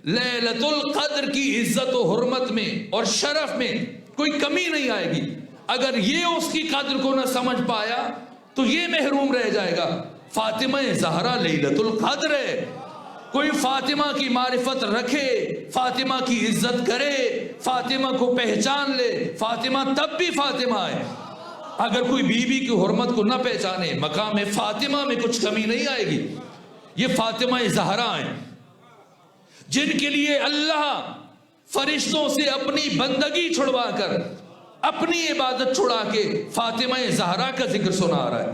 لیلۃ القدر کی عزت و حرمت میں اور شرف میں کوئی کمی نہیں آئے گی۔ اگر یہ اس کی قدر کو نہ سمجھ پایا تو یہ محروم رہ جائے گا۔ فاطمہ زہرا لیلۃ القدر ہے۔ کوئی فاطمہ کی معرفت رکھے، فاطمہ کی عزت کرے، فاطمہ کو پہچان لے، فاطمہ تب بھی فاطمہ ہے۔ اگر کوئی بی بی کی حرمت کو نہ پہچانے، مقام فاطمہ میں کچھ کمی نہیں آئے گی۔ یہ فاطمہ زہرا ہیں جن کے لیے اللہ فرشتوں سے اپنی بندگی چھڑوا کر، اپنی عبادت چھڑا کے فاطمہ زہرا کا ذکر سنا رہا ہے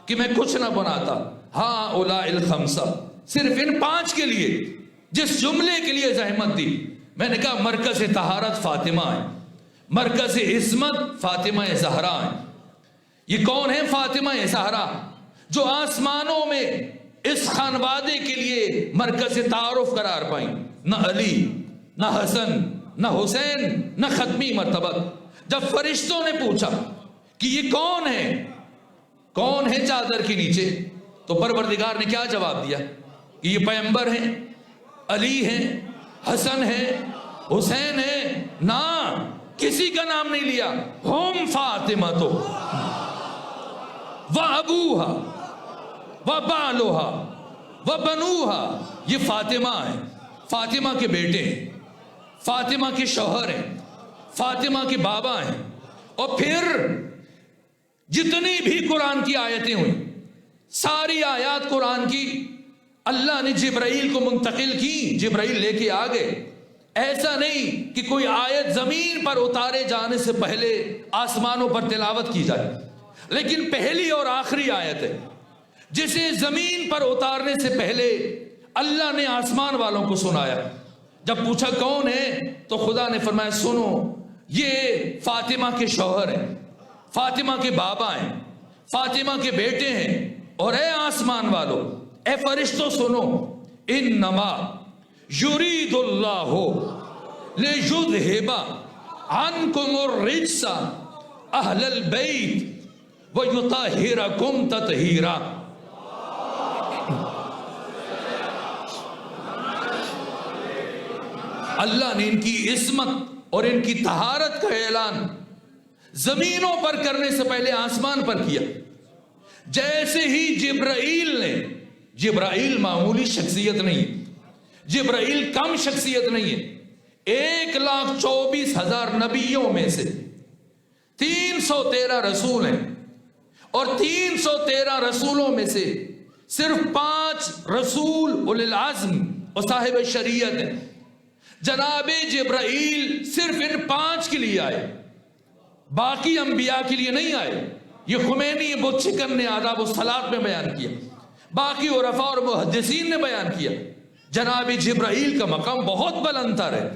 کہ میں کچھ نہ بناتا، ہاں اولا الخمسہ، صرف ان 5 کے لیے جس جملے کے لیے زحمت دی، میں نے کہا مرکز طہارت فاطمہ ہے، مرکز عصمت فاطمہ زہرا ہے۔ یہ کون ہے فاطمہ زہرا؟ جو آسمانوں میں اس خانوادے کے لیے مرکز تعارف قرار پائیں، نہ علی، نہ حسن، نہ حسین، نہ ختمی مرتبت۔ جب فرشتوں نے پوچھا کہ یہ کون ہے، کون ہے چادر کے نیچے، تو پروردگار نے کیا جواب دیا کہ یہ پیغمبر ہیں، علی ہیں، حسن ہیں، حسین ہیں، نہ کسی کا نام نہیں لیا۔ ہم فاطمہ تو وَأَبُوهَا وَبَعْلُهَا وَبَنُوهَا، یہ فاطمہ ہیں، فاطمہ کے بیٹے ہیں، فاطمہ کے شوہر ہیں، فاطمہ کے بابا ہیں۔ اور پھر جتنی بھی قرآن کی آیتیں ہوئی، ساری آیات قرآن کی اللہ نے جبرائیل کو منتقل کی، جبرائیل لے کے آ گئے۔ ایسا نہیں کہ کوئی آیت زمین پر اتارے جانے سے پہلے آسمانوں پر تلاوت کی جائے، لیکن پہلی اور آخری آیت ہے جسے زمین پر اتارنے سے پہلے اللہ نے آسمان والوں کو سنایا۔ جب پوچھا کون ہے تو خدا نے فرمایا سنو، یہ فاطمہ کے شوہر ہیں، فاطمہ کے بابا ہیں، فاطمہ کے بیٹے ہیں، اور اے آسمان والو، اے فرشتوں سنو، انما یرید اللہ لیذھب عنکم الرجس اہل البیت ویطہرکم تطہیرا۔ اللہ نے ان کی عصمت اور ان کی طہارت کا اعلان زمینوں پر کرنے سے پہلے آسمان پر کیا۔ جیسے ہی جبرائیل نے، جبرائیل معمولی شخصیت نہیں، جبرائیل کم شخصیت نہیں ہے، 1,24,000 نبیوں میں سے 313 رسول ہیں، اور 313 رسولوں میں سے صرف 5 رسول اولی العزم اور صاحب شریعت ہیں۔ جناب جبرائیل صرف ان 5 کے لیے آئے، باقی انبیاء کے لیے نہیں آئے۔ یہ خمینی بت شکن نے آداب الصلاۃ میں بیان کیا، باقی عرفاء اور محدثین نے بیان کیا۔ جناب جبرائیل کا مقام بہت بلند تر ہے،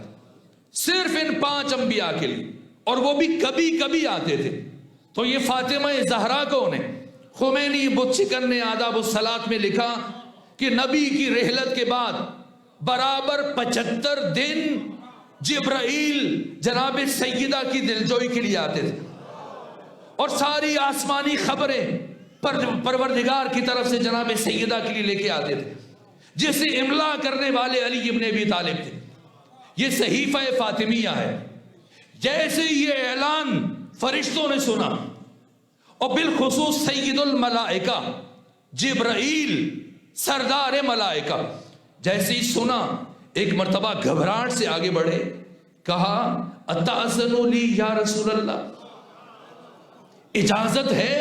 صرف ان 5 انبیاء کے لیے، اور وہ بھی کبھی کبھی آتے تھے۔ تو یہ فاطمہ زہرا کون ہے؟ خمینی بت شکن نے آداب الصلاۃ میں لکھا کہ نبی کی رحلت کے بعد برابر 75 دن جبرائیل جناب سیدہ کی دلجوئی کے لیے آتے تھے، اور ساری آسمانی خبریں پروردگار کی طرف سے جناب سیدہ کے لیے لے کے آتے تھے، جسے املا کرنے والے علی ابن ابی طالب تھے۔ یہ صحیفہ فاطمیہ ہے۔ جیسے یہ اعلان فرشتوں نے سنا، اور بالخصوص سید الملائکہ جبرائیل سردار ملائکہ جیسے ہی سنا، ایک مرتبہ گھبراہٹ سے آگے بڑھے، کہا اتأذن لی یا رسول اللہ، اجازت ہے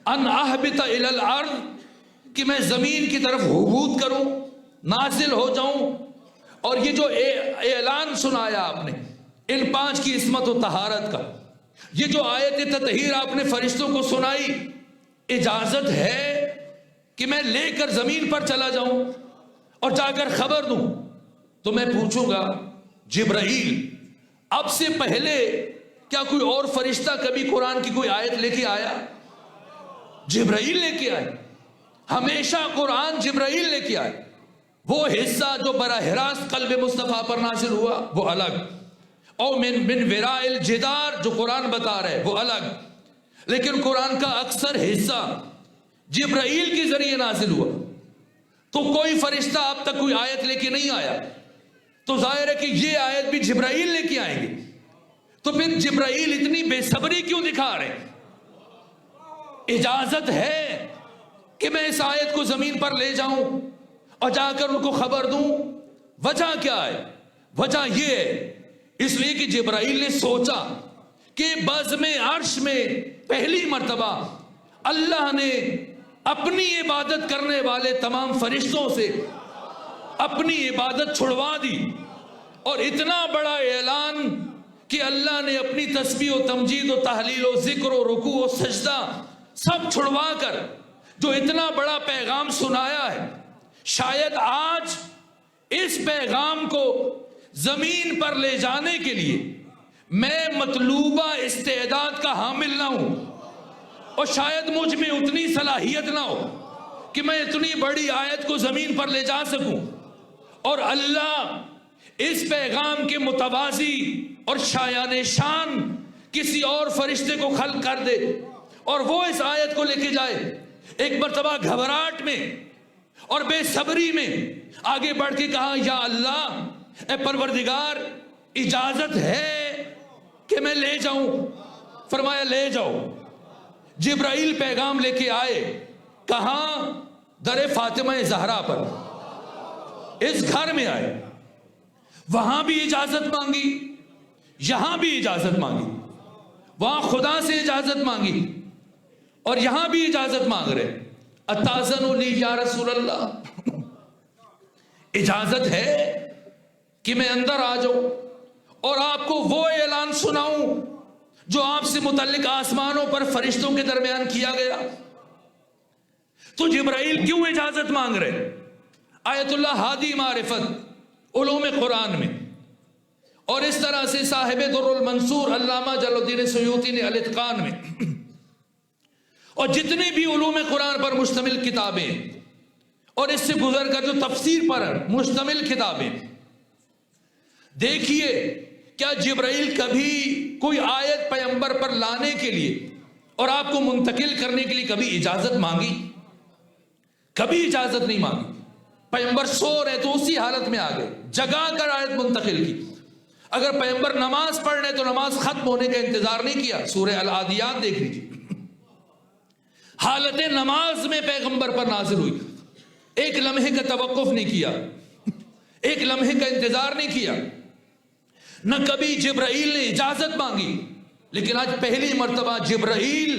ان اہبط الی الارض، کہ میں زمین کی طرف ہبوط کروں، نازل ہو جاؤں؟ اور یہ جو اعلان سنایا آپ نے ان 5 کی عصمت و طہارت کا، یہ جو آیت تطہیر آپ نے فرشتوں کو سنائی، اجازت ہے کہ میں لے کر زمین پر چلا جاؤں اور جا کر خبر دوں؟ تو میں پوچھوں گا جبرائیل، اب سے پہلے کیا کوئی اور فرشتہ کبھی قرآن کی کوئی آیت لے کے آیا؟ جبرائیل لے کے آئے، ہمیشہ قرآن جبرائیل لے کے آئے۔ وہ حصہ جو براہ راست قلب مصطفیٰ پر نازل ہوا وہ الگ، اور من وراء الجدار جو قرآن بتا رہے وہ الگ، لیکن قرآن کا اکثر حصہ جبرائیل کے ذریعے نازل ہوا۔ تو کوئی فرشتہ اب تک کوئی آیت لے کے نہیں آیا، تو ظاہر ہے کہ یہ آیت بھی جبرائیل لے کے آئیں گے۔ تو پھر جبرائیل اتنی بے صبری کیوں دکھا رہے؟ اجازت ہے کہ میں اس آیت کو زمین پر لے جاؤں اور جا کر ان کو خبر دوں؟ وجہ کیا ہے؟ وجہ یہ ہے اس لیے کہ جبرائیل نے سوچا کہ بزم عرش میں پہلی مرتبہ اللہ نے اپنی عبادت کرنے والے تمام فرشتوں سے اپنی عبادت چھڑوا دی، اور اتنا بڑا اعلان کہ اللہ نے اپنی تسبیح و تمجید و تحلیل و ذکر و رکوع و سجدہ سب چھڑوا کر جو اتنا بڑا پیغام سنایا ہے، شاید آج اس پیغام کو زمین پر لے جانے کے لیے میں مطلوبہ استعداد کا حامل نہ ہوں، اور شاید مجھ میں اتنی صلاحیت نہ ہو کہ میں اتنی بڑی آیت کو زمین پر لے جا سکوں، اور اللہ اس پیغام کے متوازی اور شایان شان کسی اور فرشتے کو خلق کر دے اور وہ اس آیت کو لے کے جائے۔ ایک مرتبہ گھبراہٹ میں اور بے صبری میں آگے بڑھ کے کہا یا اللہ، اے پروردگار، اجازت ہے کہ میں لے جاؤں؟ فرمایا لے جاؤ۔ جبرائیل پیغام لے کے آئے، کہاں؟ در فاطمہ زہرا پر، اس گھر میں آئے، وہاں بھی اجازت مانگی، یہاں بھی اجازت مانگی، وہاں خدا سے اجازت مانگی اور یہاں بھی اجازت مانگ رہے۔ اتاذن لی یا رسول اللہ، اجازت ہے کہ میں اندر آ جاؤں اور آپ کو وہ اعلان سناؤں جو آپ سے متعلق آسمانوں پر فرشتوں کے درمیان کیا گیا؟ تو جبرائیل کیوں اجازت مانگ رہے؟ آیت اللہ ہادی معرفت علوم قرآن میں، اور اس طرح سے صاحب در المنصور علامہ جلال الدین سیوطی نے الاتقان میں، اور جتنے بھی علوم قرآن پر مشتمل کتابیں اور اس سے گزر کر جو تفسیر پر مشتمل کتابیں، دیکھیے کیا جبرائیل کبھی کوئی آیت پیغمبر پر لانے کے لیے اور آپ کو منتقل کرنے کے لیے کبھی اجازت مانگی؟ کبھی اجازت نہیں مانگی۔ پیغمبر سو رہے تو اسی حالت میں آ گئے، جگا کر آیت منتقل کی۔ اگر پیغمبر نماز پڑھ رہے تو نماز ختم ہونے کا انتظار نہیں کیا۔ سورہ العادیات دیکھ لیجیے، حالت نماز میں پیغمبر پر نازل ہوئی، ایک لمحے کا توقف نہیں کیا، ایک لمحے کا انتظار نہیں کیا، نہ کبھی جبرائیل نے اجازت مانگی۔ لیکن آج پہلی مرتبہ جبرائیل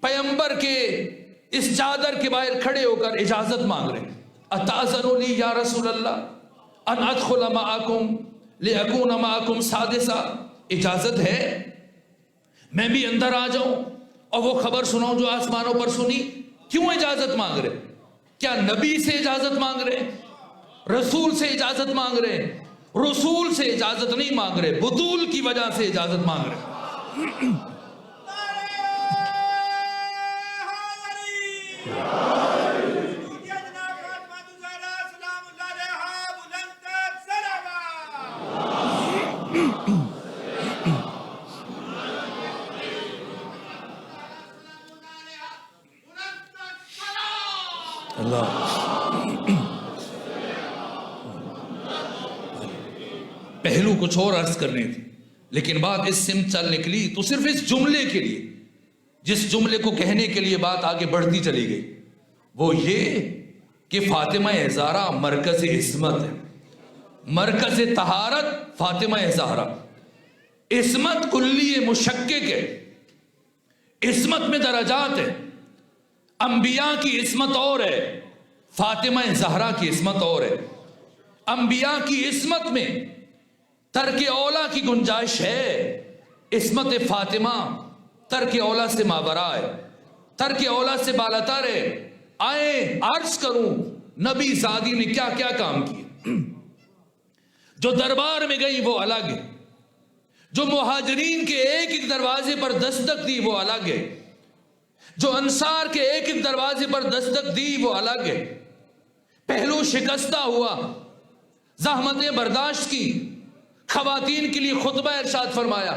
پیغمبر کے اس چادر کے باہر کھڑے ہو کر اجازت مانگ رہے ہیں، اتاذن لی یا رسول اللہ ان ادخل معکم لأکون معکم سادسا، اجازت ہے میں بھی اندر آ جاؤں اور وہ خبر سناؤں جو آسمانوں پر سنی؟ کیوں اجازت مانگ رہے؟ کیا نبی سے اجازت مانگ رہے؟ رسول سے اجازت مانگ رہے؟ رسول سے اجازت نہیں مانگ رہے، بطول کی وجہ سے اجازت مانگ رہے۔ پہلو کچھ اور عرض کرنے تھے، لیکن بات اس سمت چل نکلی تو صرف اس جملے کے لیے، جس جملے کو کہنے کے لیے بات آگے بڑھتی چلی گئی، وہ یہ کہ فاطمہ زہرا مرکز عصمت ہے، مرکز طہارت فاطمہ زہرا۔ عصمت کلی مشکک ہے، عصمت میں درجات ہے، انبیاء کی عصمت اور ہے، فاطمہ زہرا کی عصمت اور ہے۔ انبیاء کی عصمت میں ترک اولا کی گنجائش ہے، عصمت فاطمہ ترک اولا سے ماورا ہے، ترک اولا سے بالاتر ہے۔ آئیں عرض کروں نبی زادی نے کیا کیا کام کیے۔ جو دربار میں گئی وہ الگ ہے، جو مہاجرین کے ایک ایک دروازے پر دستک دی وہ الگ ہے، جو انصار کے ایک ایک دروازے پر دستک دی وہ الگ ہے۔ پہلو شکستہ ہوا، زحمتیں برداشت کی، خواتین کے لیے خطبہ ارشاد فرمایا،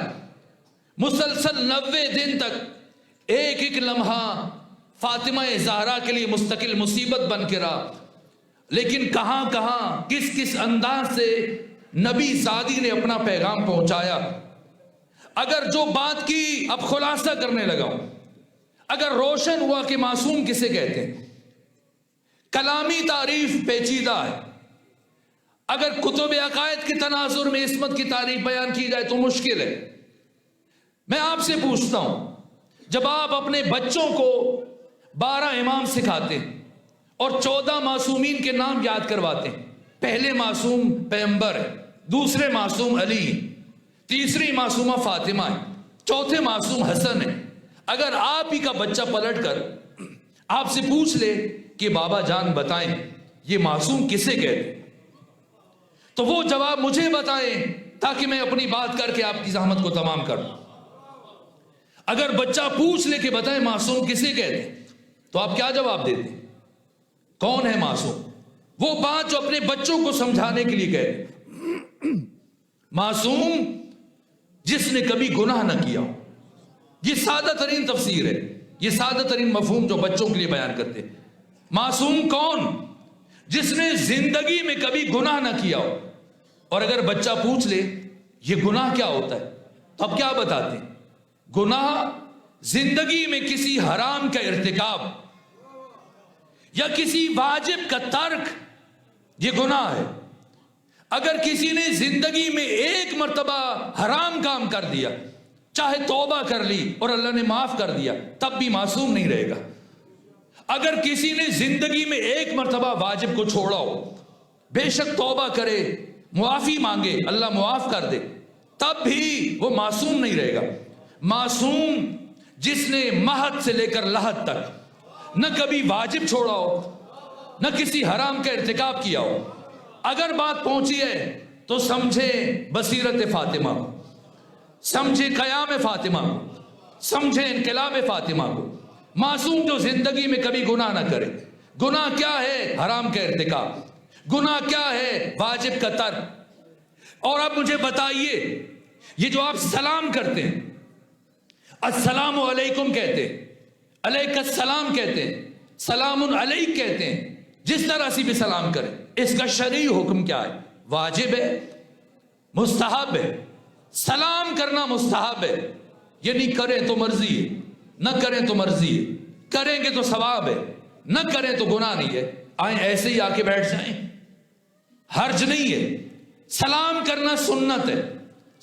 مسلسل 90 دن تک ایک ایک لمحہ فاطمہ زہرا کے لیے مستقل مصیبت بن کے رہا۔ لیکن کہاں کہاں کس کس انداز سے نبی زادی نے اپنا پیغام پہنچایا۔ اگر جو بات کی اب خلاصہ کرنے لگا ہوں، اگر روشن ہوا کہ معصوم کسے کہتے ہیں، کلامی تعریف پیچیدہ ہے، اگر کتب عقائد کے تناظر میں عصمت کی تعریف بیان کی جائے تو مشکل ہے۔ میں آپ سے پوچھتا ہوں، جب آپ اپنے بچوں کو 12 امام سکھاتے ہیں اور 14 معصومین کے نام یاد کرواتے ہیں، پہلے معصوم پیغمبر ہے، دوسرے معصوم علی ہے، تیسری معصومہ فاطمہ ہے، چوتھے معصوم حسن ہے، اگر آپ ہی کا بچہ پلٹ کر آپ سے پوچھ لے کہ بابا جان بتائیں یہ معصوم کسے کہتے ہیں، تو وہ جواب مجھے بتائیں تاکہ میں اپنی بات کر کے آپ کی زحمت کو تمام کروں۔ اگر بچہ پوچھ لے کہ بتائیں معصوم کسے کہتے ہیں تو آپ کیا جواب دیتے ہیں؟ کون ہے معصوم؟ وہ بات جو اپنے بچوں کو سمجھانے کے لیے کہتے۔ معصوم جس نے کبھی گناہ نہ کیا ہو، یہ سادہ ترین تفسیر ہے، یہ سادہ ترین مفہوم جو بچوں کے لیے بیان کرتے۔ معصوم کون؟ جس نے زندگی میں کبھی گناہ نہ کیا ہو۔ اور اگر بچہ پوچھ لے یہ گناہ کیا ہوتا ہے تو اب کیا بتاتے ہیں؟ گناہ زندگی میں کسی حرام کا ارتکاب یا کسی واجب کا ترک، یہ گناہ ہے۔ اگر کسی نے زندگی میں ایک مرتبہ حرام کام کر دیا، چاہے توبہ کر لی اور اللہ نے معاف کر دیا، تب بھی معصوم نہیں رہے گا۔ اگر کسی نے زندگی میں ایک مرتبہ واجب کو چھوڑا ہو بے شک توبہ کرے، معافی مانگے، اللہ معاف کر دے، تب بھی وہ معصوم نہیں رہے گا۔ معصوم جس نے مہد سے لے کر لحد تک نہ کبھی واجب چھوڑا ہو، نہ کسی حرام کا ارتکاب کیا ہو، اگر بات پہنچی ہے تو سمجھے بصیرت فاطمہ کو، سمجھے قیام فاطمہ کو، سمجھے انقلاب فاطمہ کو۔ معصوم جو زندگی میں کبھی گناہ نہ کرے۔ گناہ کیا ہے؟ حرام کا ارتکاب۔ گناہ کیا ہے؟ واجب کا ترک۔ اور اب مجھے بتائیے، یہ جو آپ سلام کرتے ہیں، السلام علیکم کہتے ہیں، علیک السلام کہتے ہیں، سلام علیک کہتے ہیں، جس طرح سے بھی سلام کریں، اس کا شرعی حکم کیا ہے؟ واجب ہے؟ مستحب ہے؟ سلام کرنا مستحب ہے، یعنی کریں تو مرضی ہے، نہ کریں تو مرضی ہے، کریں گے تو ثواب ہے، نہ کریں تو گناہ نہیں ہے۔ آئیں ایسے ہی آ کے بیٹھ جائیں، حرج نہیں ہے۔ سلام کرنا سنت ہے،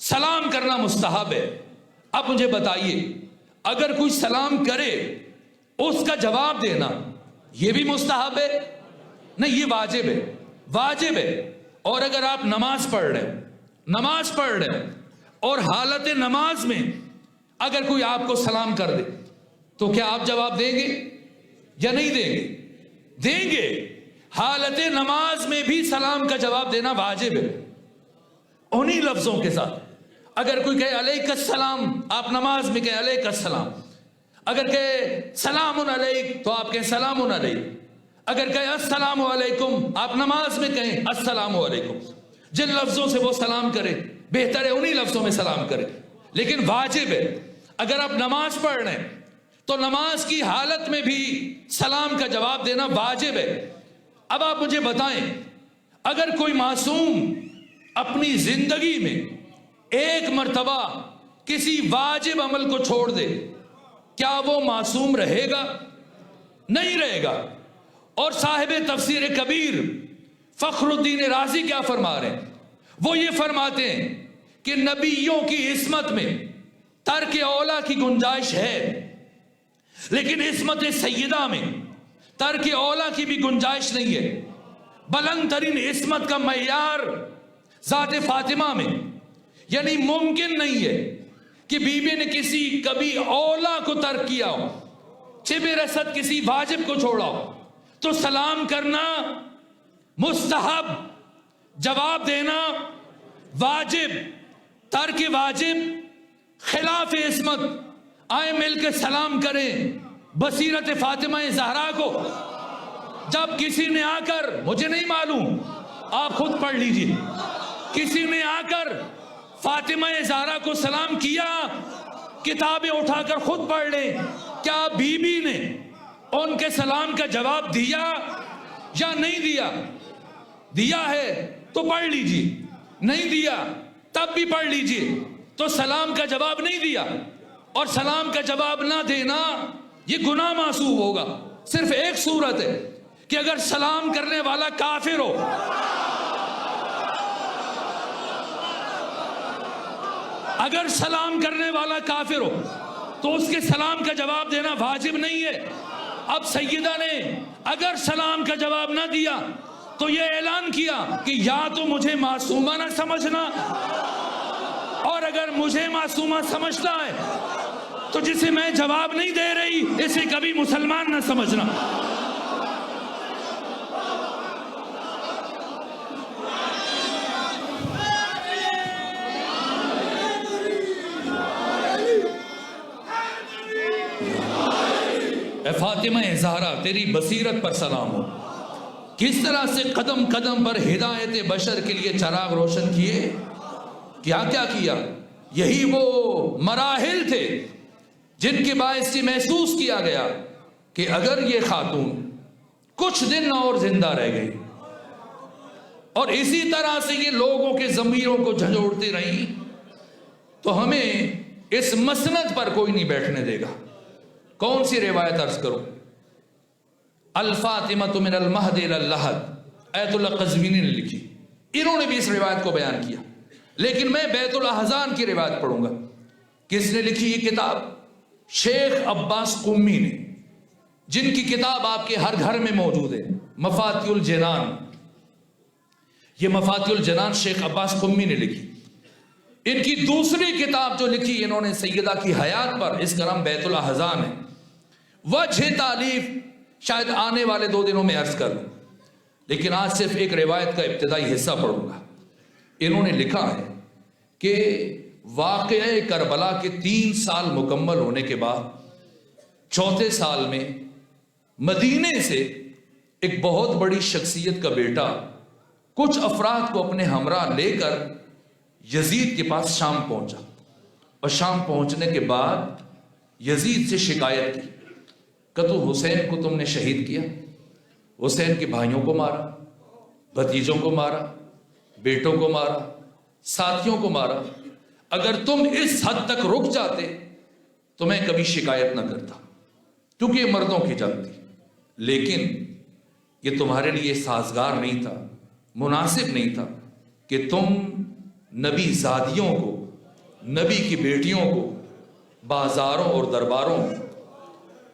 سلام کرنا مستحب ہے۔ اب مجھے بتائیے، اگر کوئی سلام کرے اس کا جواب دینا یہ بھی مستحب ہے؟ نہیں، یہ واجب ہے، واجب ہے۔ اور اگر آپ نماز پڑھ رہے ہیں اور حالت نماز میں اگر کوئی آپ کو سلام کر دے تو کیا آپ جواب دیں گے یا نہیں دیں گے؟ دیں گے۔ حالت نماز میں بھی سلام کا جواب دینا واجب ہے، انہی لفظوں کے ساتھ۔ اگر کوئی کہے علیک السلام، آپ نماز میں کہیں علیک السلام۔ اگر کہے سلام علیک تو آپ کہیں سلام علیک۔ اگر کہے السلام علیکم، آپ نماز میں کہیں السلام علیکم۔ جن لفظوں سے وہ سلام کرے بہتر ہے انہی لفظوں میں سلام کرے، لیکن واجب ہے۔ اگر آپ نماز پڑھ رہے ہیں تو نماز کی حالت میں بھی سلام کا جواب دینا واجب ہے۔ اب آپ مجھے بتائیں، اگر کوئی معصوم اپنی زندگی میں ایک مرتبہ کسی واجب عمل کو چھوڑ دے، کیا وہ معصوم رہے گا؟ نہیں رہے گا۔ اور صاحب تفسیر کبیر فخر الدین رازی کیا فرما رہے ہیں؟ وہ یہ فرماتے ہیں کہ نبیوں کی عصمت میں ترک اولا کی گنجائش ہے، لیکن عصمت سیدہ میں ترک اولا کی بھی گنجائش نہیں ہے۔ بلند ترین عصمت کا معیار ذات فاطمہ میں، یعنی ممکن نہیں ہے کہ بیوی نے کبھی اولا کو ترک کیا ہو، شبہ رسد کسی واجب کو چھوڑا ہو، تو سلام کرنا مستحب، جواب دینا واجب، ترک واجب خلاف عصمت۔ آئیں مل کے سلام کریں بصیرت فاطمہ زہرا کو۔ جب کسی نے آ کر، مجھے نہیں معلوم، آپ خود پڑھ لیجئے، کسی نے آ کر فاطمہ زہرا کو سلام کیا، کتابیں اٹھا کر خود پڑھ لیں، کیا بی بی نے ان کے سلام کا جواب دیا یا نہیں دیا؟ دیا ہے تو پڑھ لیجئے، نہیں دیا تب بھی پڑھ لیجئے۔ تو سلام کا جواب نہیں دیا، اور سلام کا جواب نہ دینا یہ گناہ محسوب ہوگا۔ صرف ایک صورت ہے کہ اگر سلام کرنے والا کافر ہو، اگر سلام کرنے والا کافر ہو تو اس کے سلام کا جواب دینا واجب نہیں ہے۔ اب سیدہ نے اگر سلام کا جواب نہ دیا تو یہ اعلان کیا کہ یا تو مجھے معصومہ نہ سمجھنا، اور اگر مجھے معصومہ سمجھتا ہے تو جسے میں جواب نہیں دے رہی اسے کبھی مسلمان نہ سمجھنا۔ اے فاطمہ زہرا، تیری بصیرت پر سلام ہو، کس طرح سے قدم قدم پر ہدایت بشر کے لیے چراغ روشن کیے، کیا کیا کیا۔ یہی وہ مراحل تھے جن کے باعث یہ محسوس کیا گیا کہ اگر یہ خاتون کچھ دن اور زندہ رہ گئی اور اسی طرح سے یہ لوگوں کے ضمیروں کو جھنجھوڑتی رہی تو ہمیں اس مسند پر کوئی نہیں بیٹھنے دے گا۔ کون سی روایت عرض کروں؟ الفاطمۃ من المہد الی اللحد، ایت اللہ قزوینی نے لکھی، انہوں نے بھی اس روایت کو بیان کیا، لیکن میں بیت الاحزان کی روایت پڑھوں گا۔ کس نے لکھی یہ کتاب؟ شیخ عباس قمی نے، جن کی کتاب آپ کے ہر گھر میں موجود ہے، مفاتیح الجنان۔ یہ مفاتیح الجنان شیخ عباس قمی نے لکھی. ان کی دوسری کتاب جو لکھی انہوں نے سیدہ کی حیات پر، اس کا نام بیت الاحزان ہے. وجہ تالیف شاید آنے والے 2 دنوں میں عرض کر لوں، لیکن آج صرف ایک روایت کا ابتدائی حصہ پڑھوں گا. انہوں نے لکھا ہے کہ واقعہ کربلا کے 3 سال مکمل ہونے کے بعد 4تھے سال میں مدینے سے ایک بہت بڑی شخصیت کا بیٹا کچھ افراد کو اپنے ہمراہ لے کر یزید کے پاس شام پہنچا، اور شام پہنچنے کے بعد یزید سے شکایت کی کہ تو حسین کو تم نے شہید کیا، حسین کے بھائیوں کو مارا، بھتیجوں کو مارا، بیٹوں کو مارا، ساتھیوں کو مارا. اگر تم اس حد تک رک جاتے تو میں کبھی شکایت نہ کرتا، کیونکہ یہ مردوں کی جنگ تھی. لیکن یہ تمہارے لیے سازگار نہیں تھا، مناسب نہیں تھا کہ تم نبی زادیوں کو، نبی کی بیٹیوں کو بازاروں اور درباروں میں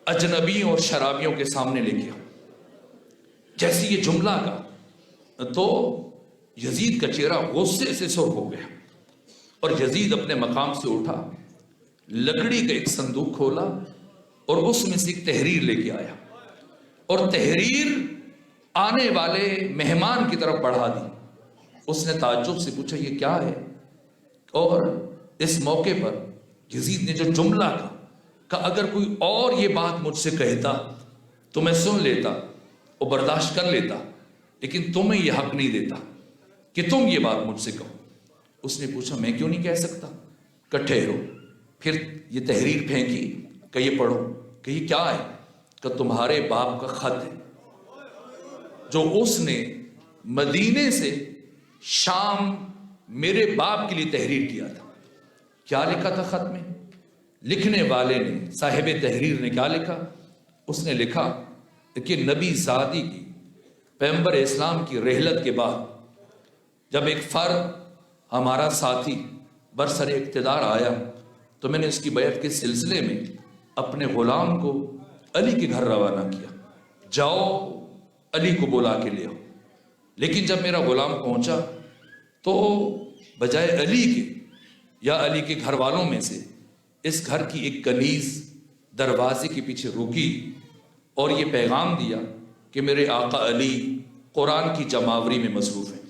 اجنبیوں اور شرابیوں کے سامنے لے کے آؤ. جیسے یہ جملہ کا تو یزید کا چہرہ غصے سے سرخ ہو گیا، اور یزید اپنے مقام سے اٹھا، لکڑی کا ایک صندوق کھولا اور اس میں سے ایک تحریر لے کے آیا، اور تحریر آنے والے مہمان کی طرف بڑھا دی. اس نے تعجب سے پوچھا یہ کیا ہے؟ اور اس موقع پر یزید نے جو جملہ کہا کہ اگر کوئی اور یہ بات مجھ سے کہتا تو میں سن لیتا اور برداشت کر لیتا، لیکن تمہیں یہ حق نہیں دیتا کہ تم یہ بات مجھ سے کہو. اس نے پوچھا میں کیوں نہیں کہہ سکتا؟ کہ ٹھہرو. پھر یہ تحریر پھینکی کہ یہ پڑھو. کہ یہ کیا ہے؟ کہ تمہارے باپ کا خط ہے جو اس نے مدینے سے شام میرے باپ کے لیے تحریر کیا تھا. کیا لکھا تھا خط میں؟ لکھنے والے نے، صاحب تحریر نے کیا لکھا؟ اس نے لکھا کہ نبی زادی کی، پیغمبر اسلام کی رحلت کے بعد جب ایک فرد ہمارا ساتھی برسر اقتدار آیا تو میں نے اس کی بیعت کے سلسلے میں اپنے غلام کو علی کے گھر روانہ کیا، جاؤ علی کو بلا کے لے آؤ. لیکن جب میرا غلام پہنچا تو بجائے علی کے یا علی کے گھر والوں میں سے اس گھر کی ایک کنیز دروازے کے پیچھے رکی اور یہ پیغام دیا کہ میرے آقا علی قرآن کی جماوری میں مصروف ہیں،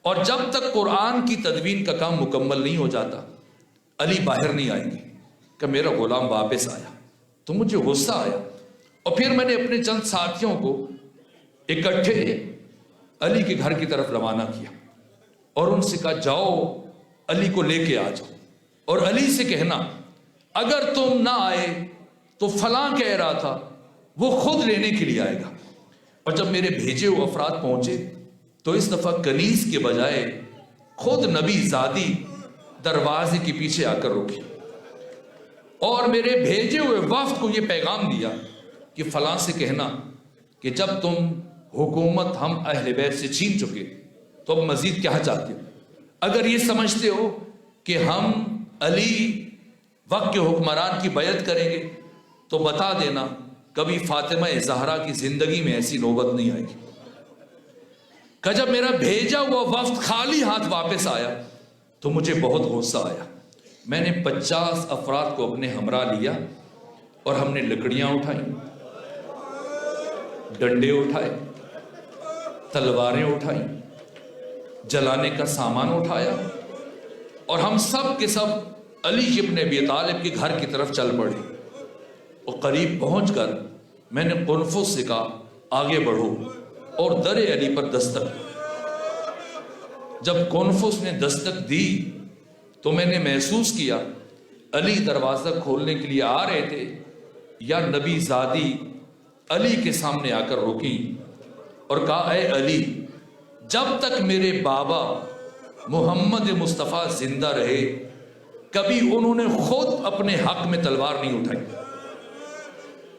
اور جب تک قرآن کی تدوین کا کام مکمل نہیں ہو جاتا علی باہر نہیں آئیں گے. کہ میرا غلام واپس آیا تو مجھے غصہ آیا، اور پھر میں نے اپنے چند ساتھیوں کو اکٹھے علی کے گھر کی طرف روانہ کیا اور ان سے کہا جاؤ علی کو لے کے آ جاؤ، اور علی سے کہنا اگر تم نہ آئے تو فلاں کہہ رہا تھا وہ خود لینے کے لیے آئے گا. اور جب میرے بھیجے ہوئے افراد پہنچے تو اس دفعہ کنیز کے بجائے خود نبی زادی دروازے کے پیچھے آ کر رکی، اور میرے بھیجے ہوئے وفد کو یہ پیغام دیا کہ فلاں سے کہنا کہ جب تم حکومت ہم اہل بیت سے چھین چکے تو اب مزید کیا چاہتے ہو؟ اگر یہ سمجھتے ہو کہ ہم علی وقت کے حکمران کی بیعت کریں گے تو بتا دینا کبھی فاطمہ زہرا کی زندگی میں ایسی نوبت نہیں آئے گی. کہ جب میرا بھیجا ہوا وفد خالی ہاتھ واپس آیا تو مجھے بہت غصہ آیا. میں نے 50 افراد کو اپنے ہمراہ لیا اور ہم نے لکڑیاں اٹھائیں، ڈنڈے اٹھائے، تلواریں اٹھائیں، جلانے کا سامان اٹھایا، اور ہم سب کے سب علی ابن ابی طالب کے گھر کی طرف چل پڑے. اور قریب پہنچ کر میں نے قنفذ سے کہا آگے بڑھو، اور در علی پر دستک. جب قنفذ نے دستک دی تو میں نے محسوس کیا علی دروازہ کھولنے کے لیے آ رہے تھے یا نبی زادی علی کے سامنے آ کر رکی اور کہا اے علی، جب تک میرے بابا محمد مصطفیٰ زندہ رہے کبھی انہوں نے خود اپنے حق میں تلوار نہیں اٹھائی،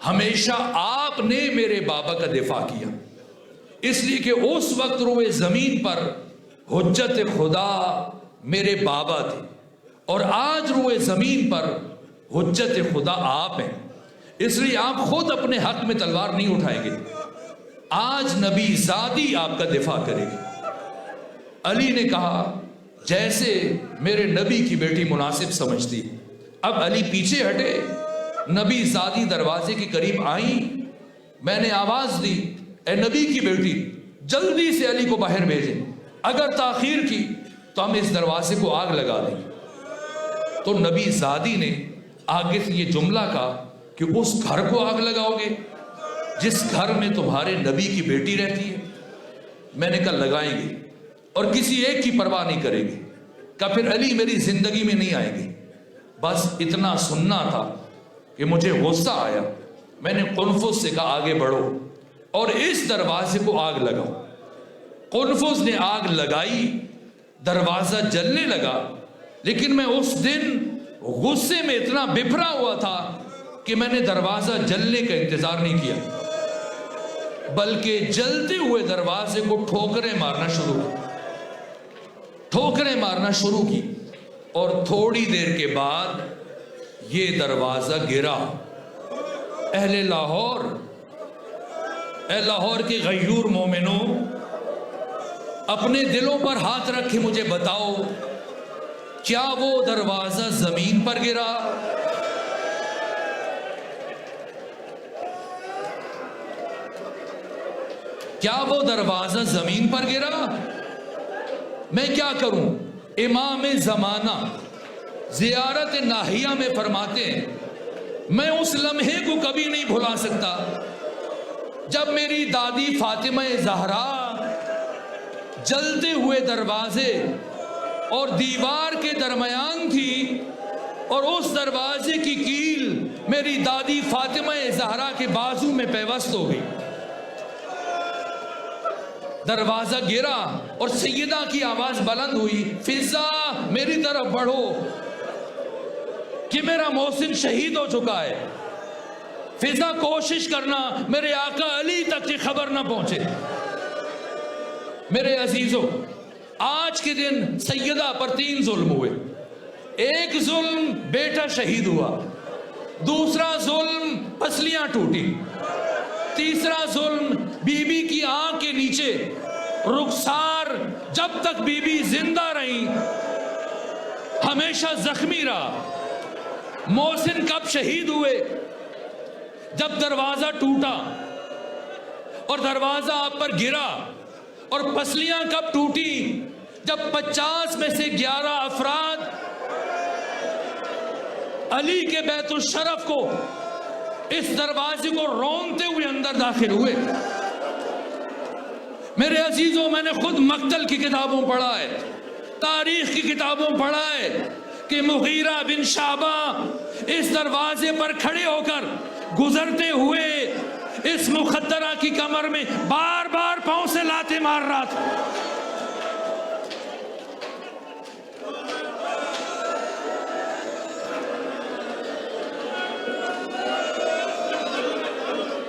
ہمیشہ آپ نے میرے بابا کا دفاع کیا، اس لیے کہ اس وقت روئے زمین پر حجت خدا میرے بابا تھے، اور آج روئے زمین پر حجت خدا آپ ہیں، اس لیے آپ خود اپنے حق میں تلوار نہیں اٹھائیں گے، آج نبی زادی آپ کا دفاع کرے گی.
علی نے کہا جیسے میرے نبی کی بیٹی مناسب سمجھتی. اب علی پیچھے ہٹے، نبی زادی دروازے کے قریب آئیں. میں نے آواز دی اے نبی کی بیٹی جلدی سے علی کو باہر بھیجیں، اگر تاخیر کی تو ہم اس دروازے کو آگ لگا دیں. تو نبی زادی نے آگے سے یہ جملہ کہا کہ اس گھر کو آگ لگاؤ گے جس گھر میں تمہارے نبی کی بیٹی رہتی ہے؟ میں نے کہا لگائیں گے اور کسی ایک کی پرواہ نہیں کریں گے. کہا پھر علی میری زندگی میں نہیں آئیں گے. بس اتنا سننا تھا کہ مجھے غصہ آیا. میں نے قنفذ سے کہا آگے بڑھو اور اس دروازے کو آگ لگاؤ. قنفذ نے آگ لگائی، دروازہ جلنے لگا. لیکن میں اس دن غصے میں اتنا بپھرا ہوا تھا کہ میں نے دروازہ جلنے کا انتظار نہیں کیا، بلکہ جلتے ہوئے دروازے کو ٹھوکریں مارنا شروع کی اور تھوڑی دیر کے بعد یہ دروازہ گرا. اہل لاہور، اے لاہور کے غیور مومنوں، اپنے دلوں پر ہاتھ رکھ کے مجھے بتاؤ کیا وہ دروازہ زمین پر گرا؟ کیا وہ دروازہ زمین پر گرا؟ میں کیا کروں؟ امام زمانہ زیارت ناہیہ میں فرماتے ہیں میں اس لمحے کو کبھی نہیں بھلا سکتا جب میری دادی فاطمہ زہرا جلتے ہوئے دروازے اور دیوار کے درمیان تھی اور اس دروازے کی کیل میری دادی فاطمہ زہرا کے بازو میں پیوست ہو گئی. دروازہ گرا اور سیدہ کی آواز بلند ہوئی فضا میری طرف بڑھو کہ میرا محسن شہید ہو چکا ہے. فضا کوشش کرنا میرے آقا علی تک کی خبر نہ پہنچے. میرے عزیزوں، آج کے دن سیدہ پر 3 ظلم ہوئے. ایک ظلم بیٹا شہید ہوا، دوسرا ظلم پسلیاں ٹوٹی، تیسرا ظلم بی بی کی آنکھ کے نیچے رخسار جب تک بی بی زندہ رہی ہمیشہ زخمی رہا. محسن کب شہید ہوئے؟ جب دروازہ ٹوٹا اور دروازہ آپ پر گرا. اور پسلیاں کب ٹوٹی؟ جب 50 میں سے 11 افراد علی کے بیت الشرف کو اس دروازے کو رونتے ہوئے اندر داخل ہوئے. میرے عزیزوں، میں نے خود مقتل کی کتابوں پڑھا ہے، تاریخ کی کتابوں پڑھا ہے کہ مغیرہ بن شعبہ اس دروازے پر کھڑے ہو کر گزرتے ہوئے اس مخدرہ کی کمر میں بار بار پاؤں سے لاتے مار رہا تھا.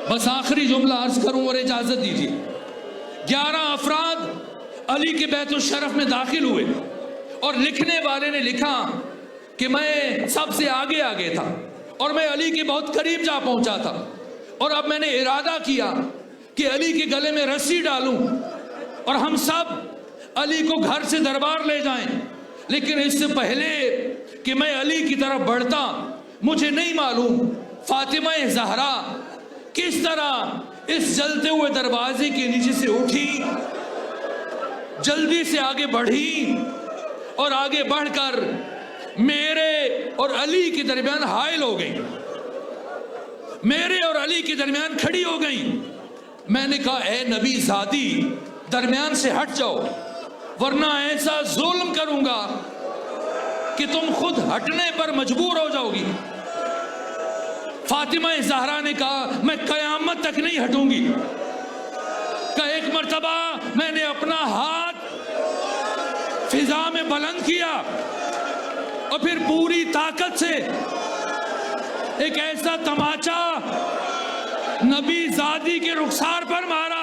بس آخری جملہ عرض کروں اور اجازت دیجیے. 11 افراد علی کے بیت الشرف میں داخل ہوئے اور لکھنے والے نے لکھا کہ میں سب سے آگے تھا اور میں علی کے بہت قریب جا پہنچا تھا اور اب میں نے ارادہ کیا کہ علی کے گلے میں رسی ڈالوں اور ہم سب علی کو گھر سے دربار لے جائیں. لیکن اس سے پہلے کہ میں علی کی طرف بڑھتا مجھے نہیں معلوم فاطمہ زہرا کس طرح اس جلتے ہوئے دروازے کے نیچے سے اٹھی، جلدی سے آگے بڑھی اور آگے بڑھ کر میرے اور علی کے درمیان حائل ہو گئی، میرے اور علی کے درمیان کھڑی ہو گئی. میں نے کہا اے نبی زادی درمیان سے ہٹ جاؤ ورنہ ایسا ظلم کروں گا کہ تم خود ہٹنے پر مجبور ہو جاؤ گی. فاطمہ زہرا نے کہا میں قیامت تک نہیں ہٹوں گی. کہ ایک مرتبہ میں نے اپنا ہاتھ فضا میں بلند کیا اور پھر پوری طاقت سے ایک ایسا تماچا نبی زادی کے رخسار پر مارا